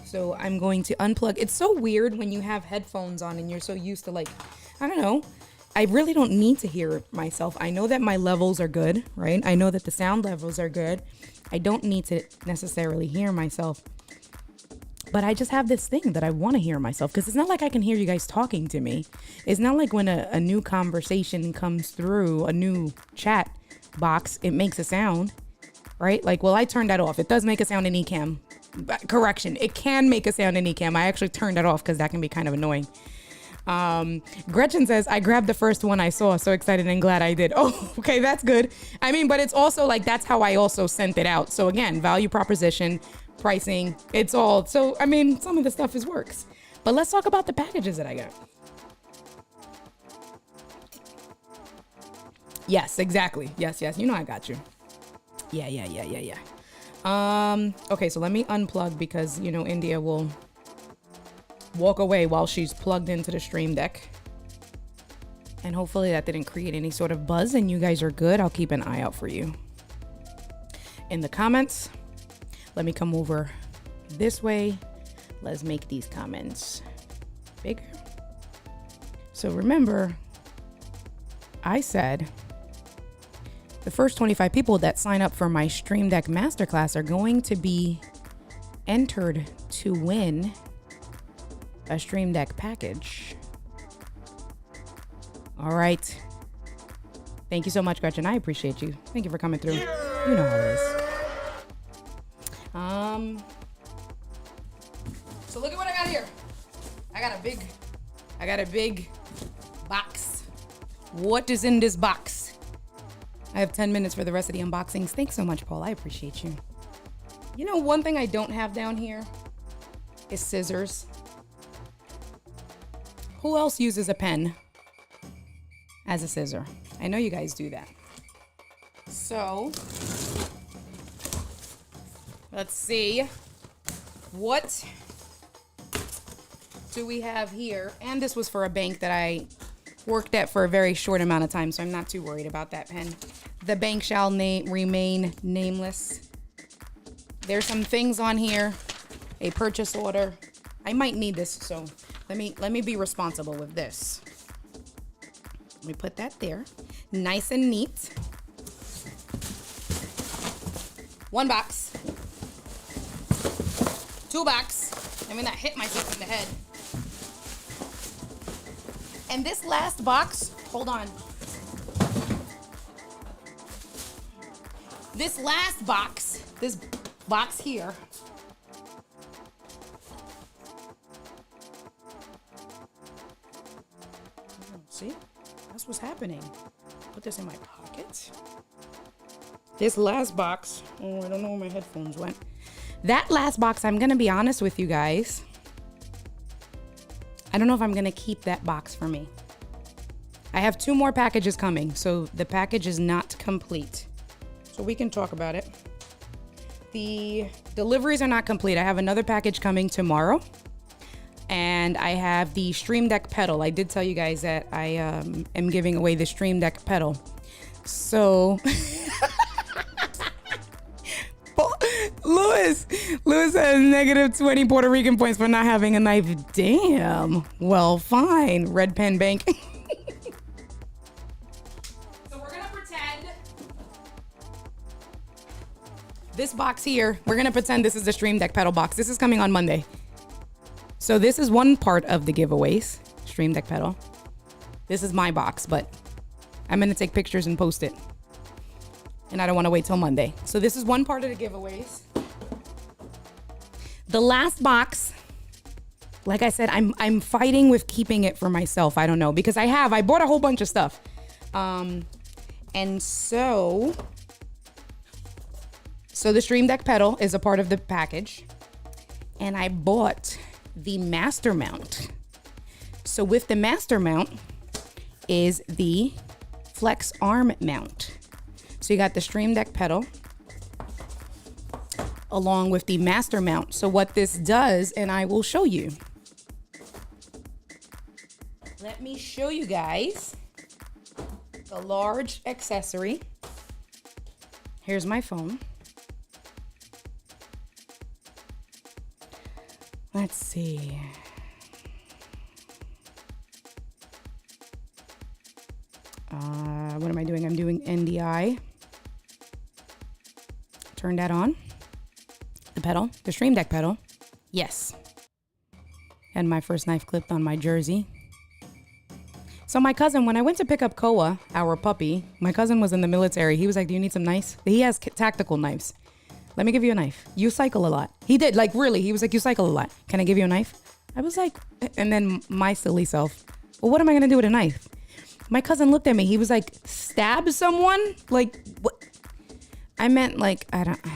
So I'm going to unplug. It's so weird when you have headphones on and you're so used to, like, I don't know. I really don't need to hear myself. I know that my levels are good, right? I know that the sound levels are good. I don't need to necessarily hear myself. But I just have this thing that I want to hear myself because it's not like I can hear you guys talking to me. It's not like when a new conversation comes through, a new chat box, it makes a sound, right? Like, well, I turned that off. It does make a sound in Ecamm. Correction, it can make a sound in Ecamm. I actually turned that off because that can be kind of annoying. Gretchen says, I grabbed the first one I saw. So excited and glad I did. Oh, okay, that's good. I mean, but it's also like, that's how I also sent it out. So again, value proposition, pricing, it's all. So, I mean, some of the stuff works. But let's talk about the packages that I got. Yes, exactly. Yes. You know I got you. Yeah. Okay, so let me unplug because, you know, India will walk away while she's plugged into the Stream Deck. And hopefully that didn't create any sort of buzz and you guys are good. I'll keep an eye out for you. In the comments, let me come over this way. Let's make these comments bigger. So remember, I said the first 25 people that sign up for my Stream Deck Masterclass are going to be entered to win a Stream Deck package. All right. Thank you so much, Gretchen. I appreciate you. Thank you for coming through. You know how it is. So look at what I got here. I got a big box. What is in this box? I have 10 minutes for the rest of the unboxings. Thanks so much, Paul. I appreciate you. You know, one thing I don't have down here is scissors. Who else uses a pen as a scissor. I know you guys do that. So let's see. What do we have here? And this was for a bank that I worked at for a very short amount of time, so I'm not too worried about that pen. The bank shall remain nameless. There's some things on here. A purchase order. I might need this, so let me be responsible with this. Let me put that there. Nice and neat. 1 box. 2 box. Let me not hit myself in the head. And this last box, hold on. This last box, this box here, see? That's what's happening. Put this in my pocket. This last box, oh, I don't know where my headphones went. That last box, I'm gonna be honest with you guys. I don't know if I'm gonna keep that box for me. I have 2 more packages coming, so the package is not complete. So we can talk about it. The deliveries are not complete. I have another package coming tomorrow. And I have the Stream Deck pedal. I did tell you guys that I am giving away the Stream Deck pedal. So Lewis has negative 20 Puerto Rican points for not having a knife. Damn. Well, fine. Red Pen Bank. So we're gonna pretend this box here, we're gonna pretend this is the Stream Deck pedal box. This is coming on Monday. So this is one part of the giveaways, Stream Deck pedal. This is my box, but I'm gonna take pictures and post it. And I don't wanna wait till Monday. So this is one part of the giveaways. The last box, like I said, I'm fighting with keeping it for myself. I don't know, because I bought a whole bunch of stuff. And so the Stream Deck pedal is a part of the package. And I bought the master mount. So with the master mount is the flex arm mount. So you got the Stream Deck pedal along with the master mount. So what this does, and I will show you. Let me show you guys the large accessory. Here's my phone. Let's see. What am I doing? I'm doing NDI. Turn that on. The pedal, the Stream Deck pedal. Yes. And my first knife clipped on my jersey. So my cousin, when I went to pick up Koa, our puppy, my cousin was in the military. He was like, do you need some knives? He has tactical knives. Let me give you a knife. You cycle a lot. He did, like, really. He was like, you cycle a lot. Can I give you a knife? I was like, and then my silly self, well, what am I going to do with a knife? My cousin looked at me. He was like, stab someone? Like, what? I meant, like, I don't know.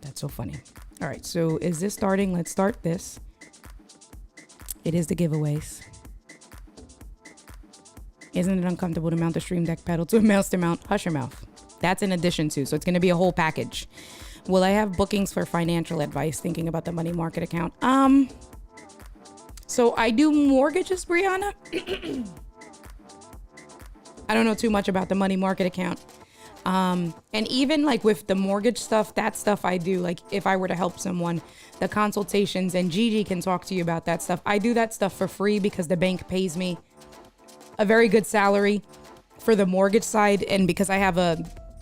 That's so funny. All right, so is this starting? Let's start this. It is the giveaways. Isn't it uncomfortable to mount the Stream Deck pedal to a master mount? Hush your mouth. That's in addition to, so it's going to be a whole package. Will I have bookings for financial advice thinking about the money market account? So I do mortgages, Brianna. I don't know too much about the money market account. And even like with the mortgage stuff, that stuff I do, like if I were to help someone, the consultations, and Gigi can talk to you about that stuff. I do that stuff for free because the bank pays me a very good salary for the mortgage side. And because I have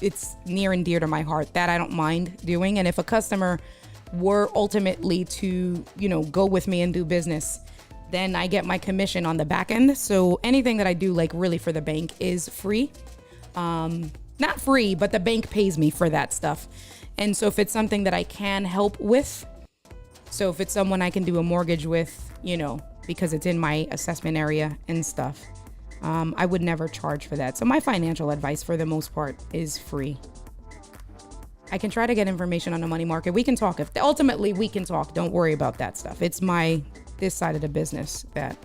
it's near and dear to my heart that I don't mind doing. And if a customer were ultimately to, go with me and do business, then I get my commission on the back end. So anything that I do, like really for the bank, is free. Not free, but the bank pays me for that stuff. And so if it's something that I can help with, so if it's someone I can do a mortgage with, because it's in my assessment area and stuff, I would never charge for that. So my financial advice for the most part is free. I can try to get information on the money market. We can talk. Ultimately we can talk. Don't worry about that stuff. It's this side of the business that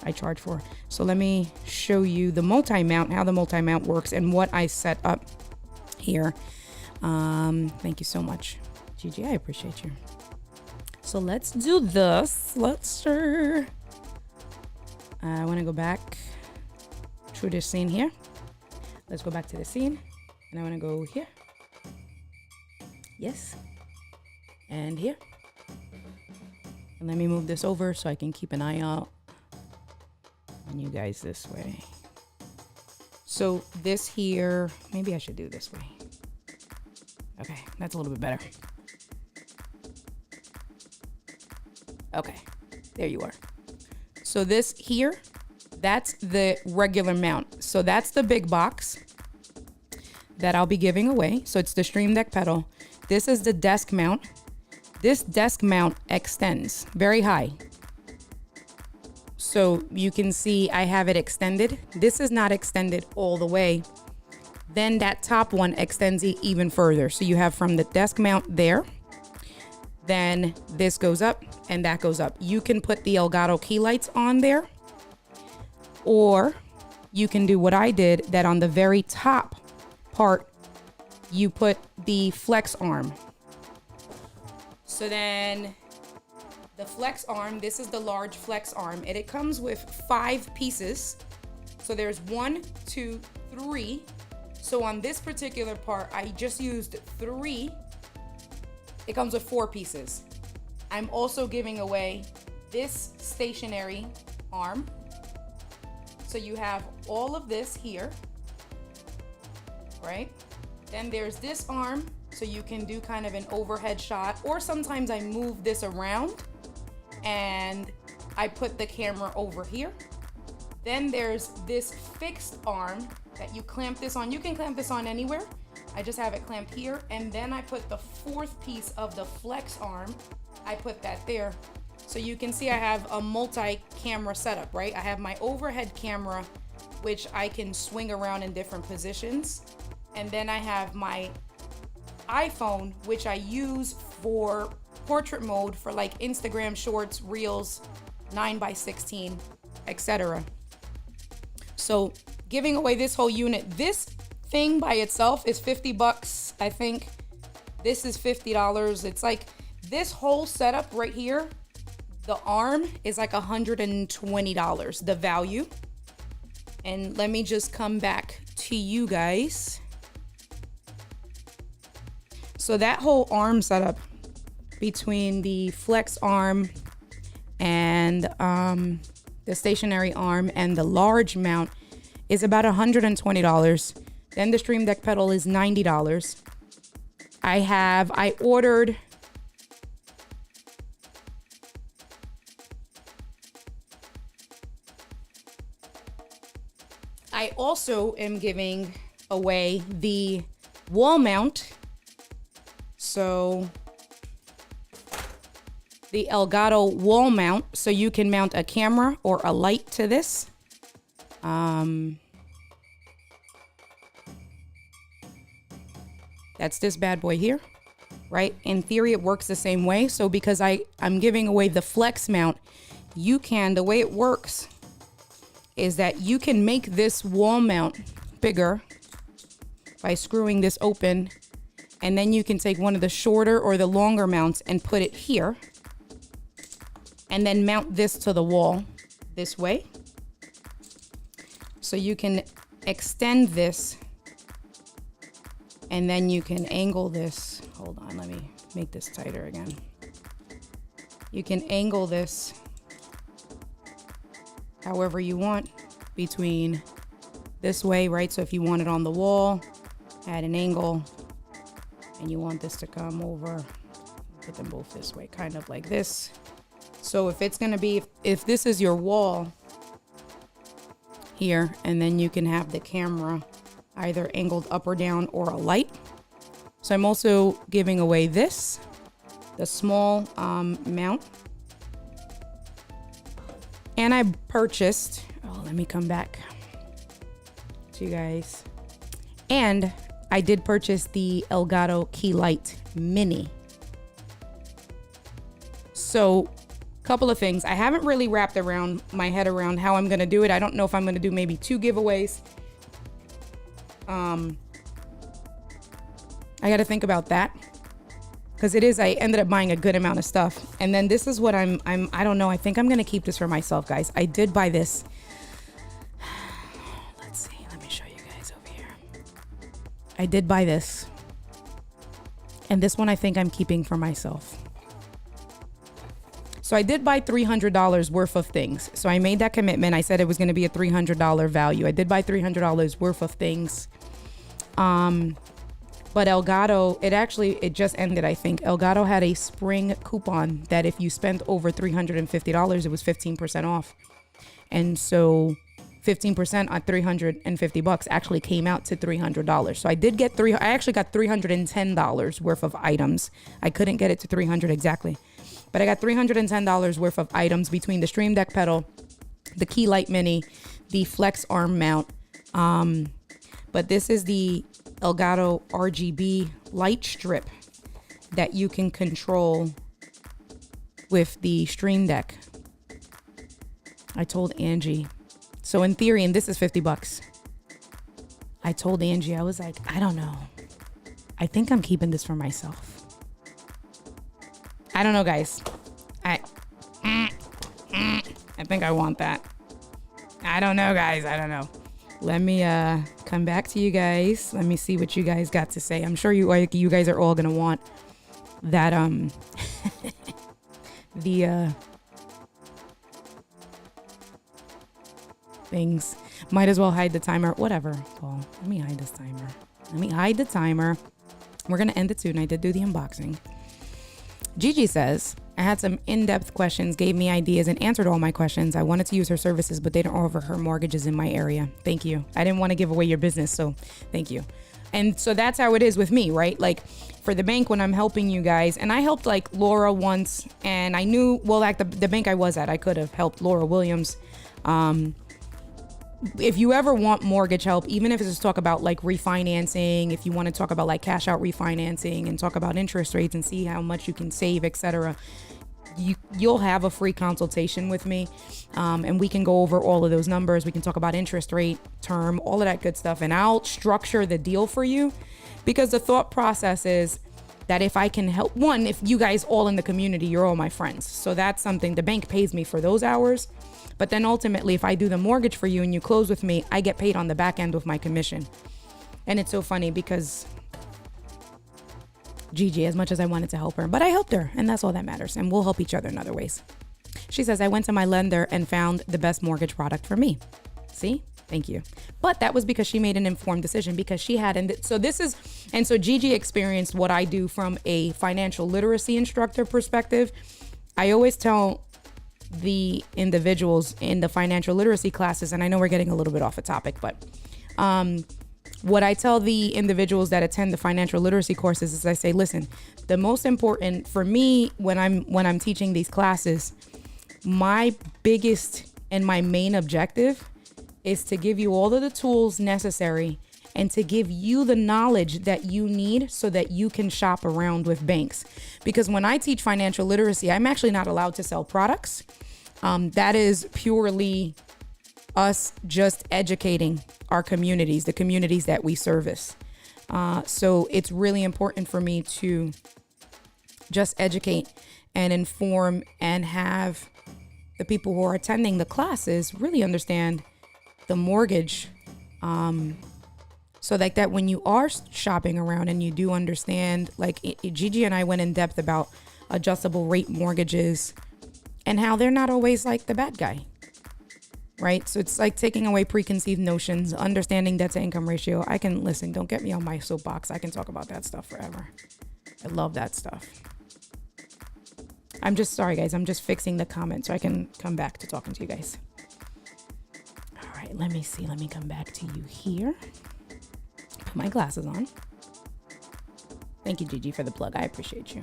I charge for. So let me show you the multi-mount, how the multi-mount works and what I set up here. Thank you so much, Gigi. I appreciate you. So let's do this. I want to go back to this scene here. Let's go back to the scene. And I want to go here. Yes. And here. And let me move this over so I can keep an eye out on you guys this way. So this here, maybe I should do this way. Okay, that's a little bit better. Okay, there you are. So this here, that's the regular mount. So that's the big box that I'll be giving away. So it's the Stream Deck pedal. This is the desk mount. This desk mount extends very high. So you can see I have it extended. This is not extended all the way. Then that top one extends even further. So you have from the desk mount there, then this goes up and that goes up. You can put the Elgato key lights on there, or you can do what I did, that on the very top part, you put the flex arm. So then the flex arm, this is the large flex arm, and it comes with 5 pieces. So there's 1, 2, 3. So on this particular part, I just used 3. It comes with 4 pieces. I'm also giving away this stationary arm. So you have all of this here, right? Then there's this arm, so you can do kind of an overhead shot, or sometimes I move this around and I put the camera over here. Then there's this fixed arm that you clamp this on. You can clamp this on anywhere. I just have it clamped here. And then I put the 4th piece of the flex arm. I put that there. So you can see I have a multi-camera setup, right? I have my overhead camera, which I can swing around in different positions. And then I have my iPhone, which I use for portrait mode for like Instagram shorts, reels, 9x16, etc. So giving away this whole unit, this thing by itself is $50, I think. This is $50. It's like this whole setup right here, the arm is like $120, the value. And let me just come back to you guys. So that whole arm setup between the flex arm and the stationary arm and the large mount is about $120. Then the Stream Deck pedal is $90. I also am giving away the wall mount. So the Elgato wall mount, so you can mount a camera or a light to this. That's this bad boy here, right? In theory, it works the same way. So because I'm giving away the flex mount, the way it works is that you can make this wall mount bigger by screwing this open. And then you can take one of the shorter or the longer mounts and put it here. And then mount this to the wall this way. So you can extend this. And then you can angle this. Hold on, let me make this tighter again. You can angle this however you want between this way, right? So if you want it on the wall, add an angle, and you want this to come over, put them both this way, kind of like this. So if it's gonna be, if this is your wall here, and then you can have the camera either angled up or down or a light. So I'm also giving away this, the small mount. And I purchased, let me come back to you guys. And I did purchase the Elgato Key Light Mini. So couple of things. I haven't really wrapped around my head around how I'm going to do it. I don't know if I'm going to do maybe 2 giveaways. I got to think about that. Because I ended up buying a good amount of stuff. And then this is what I don't know. I think I'm going to keep this for myself, guys. I did buy this. Let's see. Let me show you guys over here. I did buy this. And this one I think I'm keeping for myself. So I did buy $300 worth of things. So I made that commitment. I said it was going to be a $300 value. I did buy $300 worth of things. But Elgato, it just ended, I think. Elgato had a spring coupon that if you spent over $350, it was 15% off. And so 15% on $350 actually came out to $300. So I did get I actually got $310 worth of items. I couldn't get it to $300 exactly. But I got $310 worth of items between the Stream Deck pedal, the Key Light Mini, the Flex arm mount. But this is the Elgato RGB light strip that you can control with the Stream Deck. I told Angie. So in theory, and this is $50. I told Angie, I was like, I don't know. I think I'm keeping this for myself. I don't know, guys. I think I want that. I don't know, guys. I don't know. Let me come back to you guys. Let me see what you guys got to say. I'm sure you guys are all gonna want that the things. Might as well hide the timer. Whatever, Paul. Let me hide this timer. Let me hide the timer. We're gonna end it soon. I did do the unboxing. Gigi says, I had some in-depth questions, gave me ideas, and answered all my questions. I wanted to use her services, but they don't offer her mortgages in my area. Thank you. I didn't want to give away your business, so thank you. And so that's how it is with me, right? Like for the bank, when I'm helping you guys, and I helped like Laura once, and I knew, well, like the bank I was at, I could have helped Laura Williams. If you ever want mortgage help, even if it's just talk about like refinancing, if you want to talk about like cash out refinancing and talk about interest rates and see how much you can save, etc., you'll have a free consultation with me, and we can go over all of those numbers. We can talk about interest rate, term, all of that good stuff, and I'll structure the deal for you, because the thought process is that if I can help, one, if you guys all in the community, you're all my friends, so that's something. The bank pays me for those hours. But then ultimately, if I do the mortgage for you and you close with me, I get paid on the back end with my commission. And it's so funny because Gigi, as much as I wanted to help her, but I helped her, and that's all that matters. And we'll help each other in other ways. She says, I went to my lender and found the best mortgage product for me. See? Thank you. But that was because she made an informed decision, because she hadn't. So Gigi experienced what I do from a financial literacy instructor perspective. I always tell the individuals in the financial literacy classes, and I know we're getting a little bit off a topic, but what I tell the individuals that attend the financial literacy courses is I say, listen, the most important for me when I'm teaching these classes, my biggest and my main objective is to give you all of the tools necessary and to give you the knowledge that you need so that you can shop around with banks. Because when I teach financial literacy, I'm actually not allowed to sell products. That is purely us just educating our communities, the communities that we service. So it's really important for me to just educate and inform and have the people who are attending the classes really understand the mortgage, so like that when you are shopping around and you do understand, like Gigi and I went in depth about adjustable rate mortgages and how they're not always like the bad guy, right? So it's like taking away preconceived notions, understanding debt to income ratio. Don't get me on my soapbox. I can talk about that stuff forever. I love that stuff. I'm just sorry, guys. I'm just fixing the comment so I can come back to talking to you guys. All right, let me see. Let me come back to you here. Put my glasses on. Thank you, Gigi, for the plug. I appreciate you.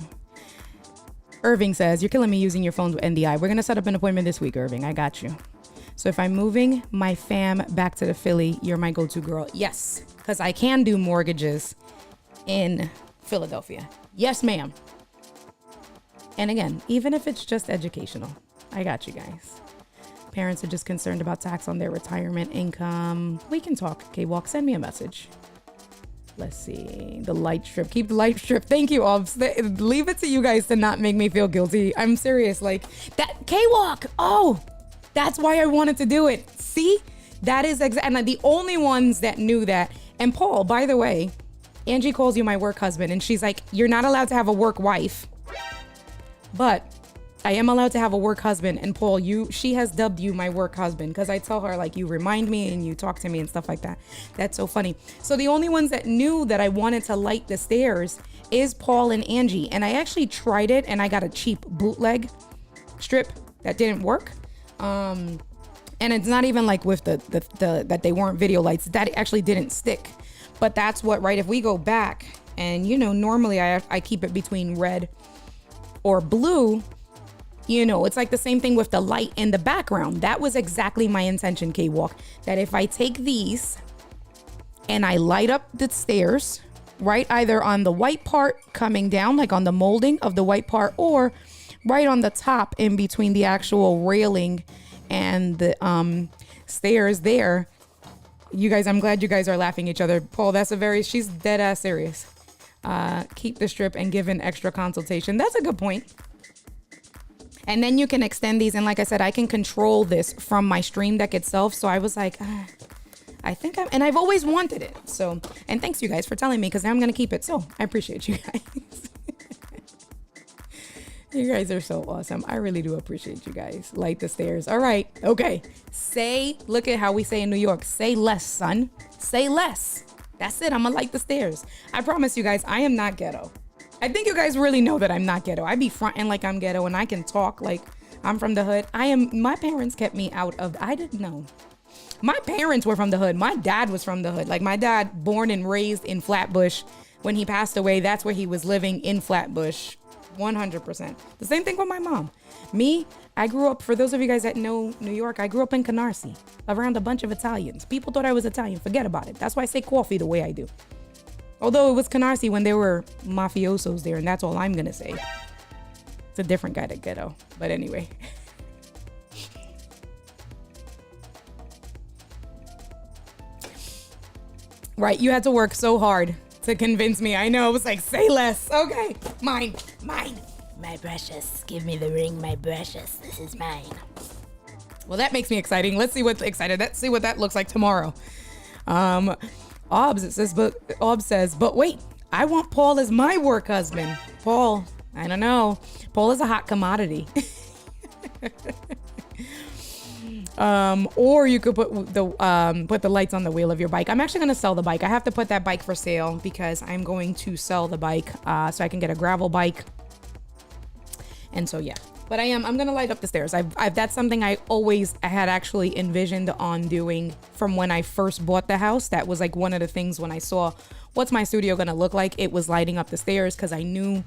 Irving says, you're killing me using your phones with NDI. We're going to set up an appointment this week, Irving. I got you. So if I'm moving my fam back to the Philly, you're my go-to girl. Yes, because I can do mortgages in Philadelphia. Yes, ma'am. And again, even if it's just educational, I got you guys. Parents are just concerned about tax on their retirement income. We can talk. K-Walk, send me a message. Let's see. The light strip. Keep the light strip. Thank you, Obs. Leave it to you guys to not make me feel guilty. I'm serious. Like, that K-Walk. Oh, that's why I wanted to do it. See? That is exactly. And the only ones that knew that. And Paul, by the way, Angie calls you my work husband. And she's like, you're not allowed to have a work wife. But I am allowed to have a work husband. And Paul, she has dubbed you my work husband because I tell her, like, you remind me and you talk to me and stuff like that. That's so funny. So the only ones that knew that I wanted to light the stairs is Paul and Angie. And I actually tried it and I got a cheap bootleg strip that didn't work. And it's not even like with the that they weren't video lights, that actually didn't stick. But that's what, right? If we go back and, you know, normally I keep it between red or blue. You know, it's like the same thing with the light in the background. That was exactly my intention, K-Walk. That if I take these and I light up the stairs, right, either on the white part coming down, like on the molding of the white part, or right on the top in between the actual railing and the stairs there. You guys, I'm glad you guys are laughing at each other. Paul, she's dead ass serious. Keep the strip and give an extra consultation. That's a good point. And then you can extend these. And like I said, I can control this from my Stream Deck itself. So I was like, I think and I've always wanted it. So, and thanks you guys for telling me, because now I'm going to keep it. So I appreciate you guys. You guys are so awesome. I really do appreciate you guys. Light the stairs. All right. Okay. Look at how we say in New York, say less, son. Say less. That's it. I'm going to light the stairs. I promise you guys, I am not ghetto. I think you guys really know that I'm not ghetto. I be fronting like I'm ghetto and I can talk like I'm from the hood. My parents kept me out of, I didn't know. My parents were from the hood. My dad was from the hood. Like my dad, born and raised in Flatbush. When he passed away, that's where he was living, in Flatbush. 100%. The same thing with my mom. Me, I grew up, for those of you guys that know New York, I grew up in Canarsie around a bunch of Italians. People thought I was Italian. Forget about it. That's why I say coffee the way I do. Although it was Canarsie when there were mafiosos there, and that's all I'm going to say. It's a different guy to ghetto. But anyway. Right, you had to work so hard to convince me. I know, it was like, say less. Okay, mine. My precious. Give me the ring, my precious. This is mine. Well, that makes me exciting. Let's see what's excited. Let's see what that looks like tomorrow. Obs says, but wait, I want Paul as my work husband. Paul, I don't know. Paul is a hot commodity. Or you could put the lights on the wheel of your bike. I'm actually going to sell the bike. I have to put that bike for sale because I'm going to sell the bike so I can get a gravel bike. And so, yeah. But I'm going to light up the stairs. That's something I had actually envisioned on doing from when I first bought the house. That was like one of the things when I saw what's my studio going to look like. It was lighting up the stairs because I knew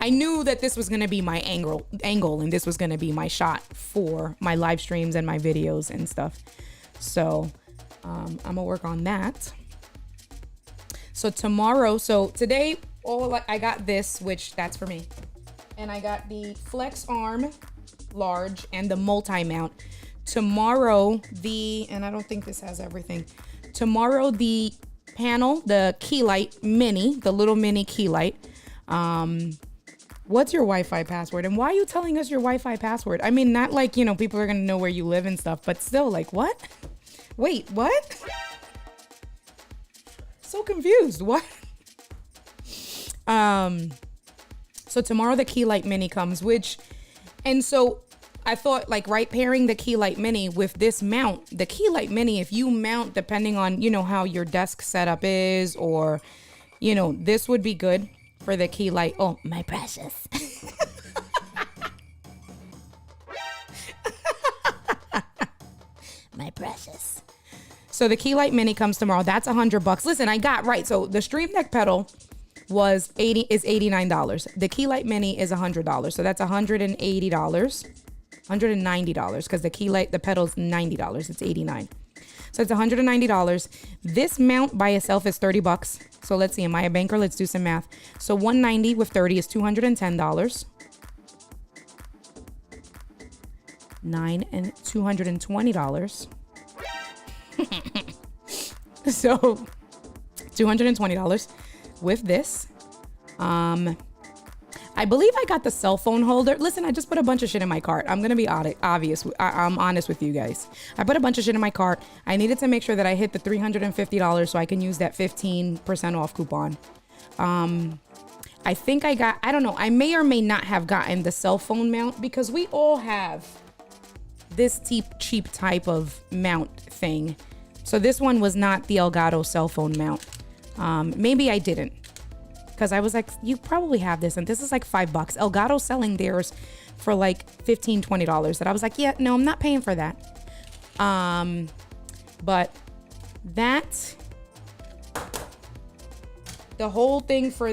that this was going to be my angle and this was going to be my shot for my live streams and my videos and stuff. So I'm going to work on that. So today, I got this, which that's for me. And I got the Flex Arm Large and the multi-mount. Tomorrow, and I don't think this has everything. Tomorrow, the panel, the key light mini, the little mini key light. What's your Wi-Fi password? And why are you telling us your Wi-Fi password? I mean, not like, people are going to know where you live and stuff, but still, like, what? Wait, what? So confused. What? So tomorrow the key light mini comes, and so I thought, like, right, pairing the key light mini with this mount, the key light mini, if you mount, depending on, how your desk setup is, or, this would be good for the key light. Oh, my precious. My precious. So the key light mini comes tomorrow. That's $100. Listen, I got right. So the Stream Deck pedal is $89. The key light mini is $100. So that's $180. $190 because the pedal's $90. It's $89. So it's $190. This mount by itself is $30. So let's see, am I a banker? Let's do some math. So $190 with 30 is $210. $9 and $220. So $220 with this. I believe I got the cell phone holder. Listen, I just put a bunch of shit in my cart. I'm going to be I'm honest with you guys. I put a bunch of shit in my cart. I needed to make sure that I hit the $350 so I can use that 15% off coupon. I think I don't know. I may or may not have gotten the cell phone mount because we all have this cheap type of mount thing. So this one was not the Elgato cell phone mount. Maybe I didn't. Because I was like, you probably have this, and this is like $5. Elgato selling theirs for like $15, $20. That I was like, yeah, no, I'm not paying for that. But that, the whole thing for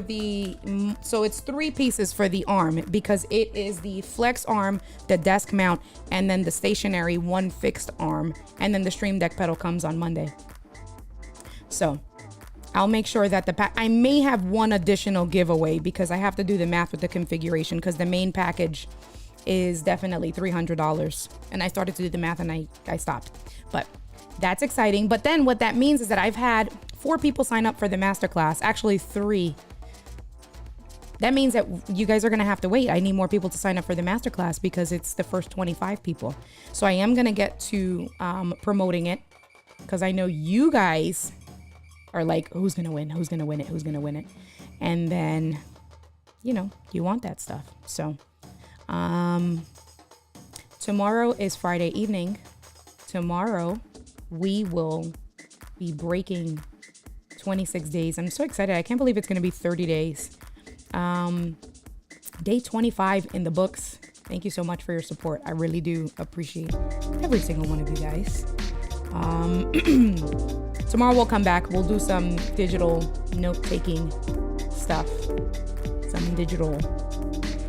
so it's 3 pieces for the arm because it is the flex arm, the desk mount, and then the stationary one fixed arm, and then the Stream Deck pedal comes on Monday. So I'll make sure that I may have one additional giveaway because I have to do the math with the configuration because the main package is definitely $300. And I started to do the math and I stopped. But that's exciting. But then what that means is that I've had 4 people sign up for the masterclass, actually 3. That means that you guys are going to have to wait. I need more people to sign up for the masterclass because it's the first 25 people. So I am going to get to promoting it because I know you guys are like, who's going to win? Who's going to win it? Who's going to win it? And then, you want that stuff. So, tomorrow is Friday evening. Tomorrow, we will be breaking 26 days. I'm so excited. I can't believe it's going to be 30 days. Day 25 in the books. Thank you so much for your support. I really do appreciate every single one of you guys. Tomorrow we'll come back. We'll do some digital note-taking stuff, some digital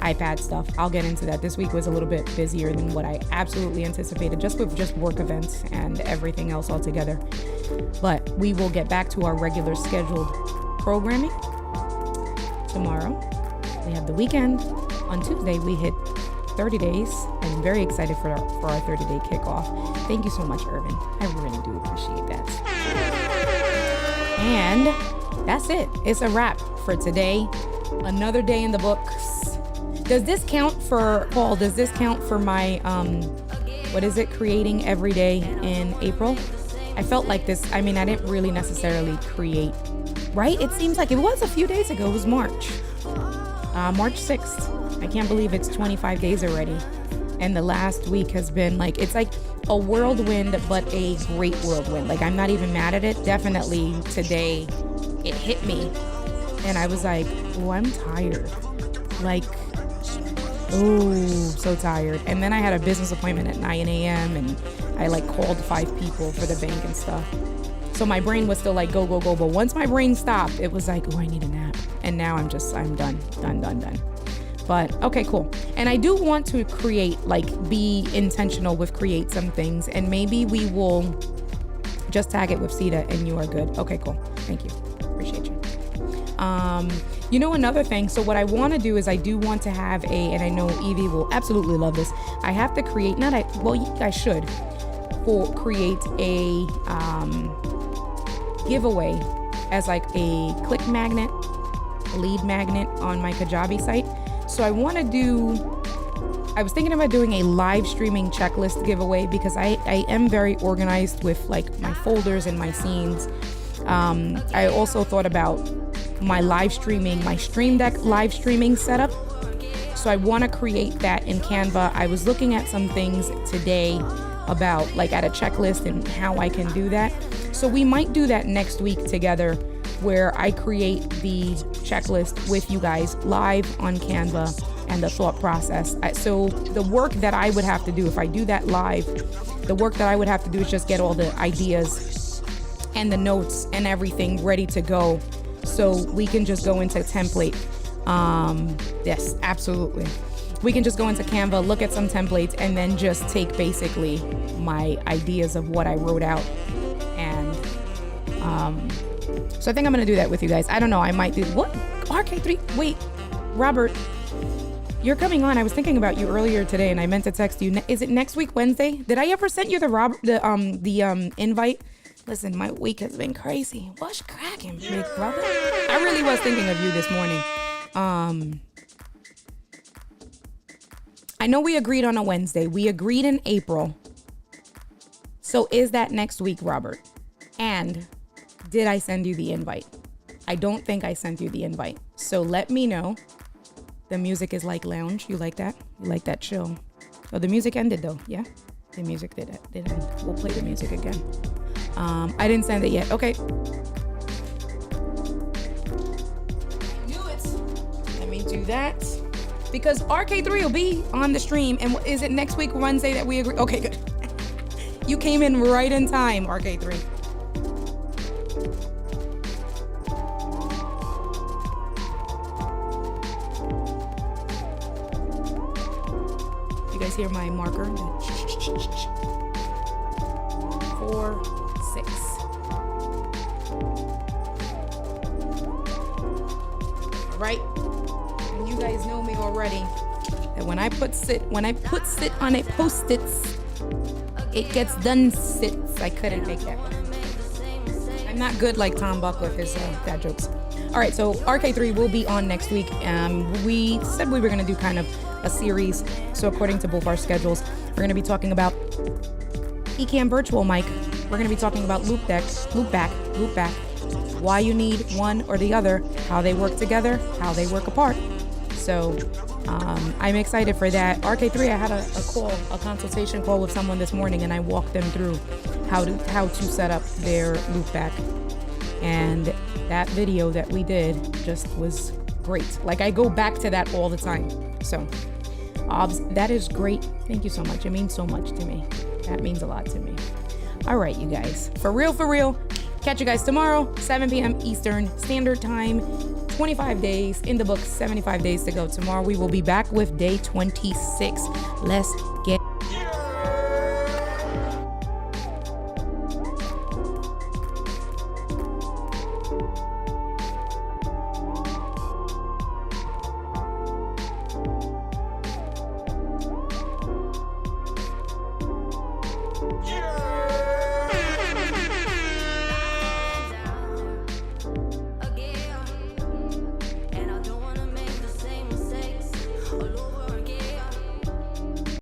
iPad stuff. I'll get into that. This week was a little bit busier than what I absolutely anticipated, just with work events and everything else all together. But we will get back to our regular scheduled programming tomorrow. We have the weekend. On Tuesday, we hit 30 days. I'm very excited for our 30-day kickoff. Thank you so much, Irvin. I really do appreciate that. And that's it. It's a wrap for today. Another day in the books. Does this count for, Paul, does this count for my, creating every day in April? I felt like this, I didn't really necessarily create, right? It seems like it was a few days ago. It was March 6th. I can't believe it's 25 days already. And the last week has been it's like a whirlwind, but a great whirlwind. I'm not even mad at it. Definitely today it hit me. And I was like, oh, I'm tired. So tired. And then I had a business appointment at 9 a.m. and I called 5 people for the bank and stuff. So my brain was still go, go, go. But once my brain stopped, it was like, oh, I need a nap. And now I'm done. But okay, cool. And I do want to create, be intentional with create some things. And maybe we will just tag it with Sita and you are good. Okay, cool. Thank you. Appreciate you. Another thing. So what I want to do is I do want to have and I know Evie will absolutely love this. I have to create, I should create a giveaway as a click magnet, lead magnet on my Kajabi site. So I was thinking about doing a live streaming checklist giveaway because I am very organized with my folders and my scenes. I also thought about my Stream Deck live streaming setup. So I want to create that in Canva. I was looking at some things today about at a checklist and how I can do that. So we might do that next week together, where I create the checklist with you guys live on Canva and the thought process. So the work that I would have to do if I do that live, the work that I would have to do is just get all the ideas and the notes and everything ready to go. So we can just go into template. Yes, absolutely. We can just go into Canva, look at some templates, and then just take basically my ideas of what I wrote out. And so I think I'm going to do that with you guys. I don't know. I might do what? RK3. Wait, Robert, You're coming on. I was thinking about you earlier today, and I meant to text you. Is it next week Wednesday? Did I ever send you the invite? Listen, my week has been crazy. What's cracking, big brother? I really was thinking of you this morning. I know we agreed on a Wednesday. We agreed in April. So is that next week, Robert? And did I send you the invite? I don't think I sent you the invite. So let me know. The music is like lounge. You like that? You like that chill? Oh, the music ended though. Yeah, the music did end. We'll play the music again. I didn't send it yet. Okay. Knew it. Let me do that. Because RK3 will be on the stream. And is it next week Wednesday that we agree? Okay, good. You came in right in time, RK3. You guys hear my marker? 4, 6. All right. And you guys know me already. That when I put sit on a post-its, it gets done sits. I couldn't make that one. I'm not good like Tom Buck with his dad jokes. All right, so RK3 will be on next week. We said we were going to do kind of a series. So according to both our schedules, we're going to be talking about Ecamm virtual mic. We're going to be talking about loop back, why you need one or the other, how they work together, how they work apart. So I'm excited for that. RK3, I had a consultation call with someone this morning, and I walked them through how to set up their loopback. And that video that we did just was great. Like, I go back to that all the time. So that is great. Thank you so much. It means so much to me. That means a lot to me. All right, you guys. For real. Catch you guys tomorrow, 7 p.m. Eastern Standard Time. 25 days in the books, 75 days to go. Tomorrow we will be back with day 26. Let's get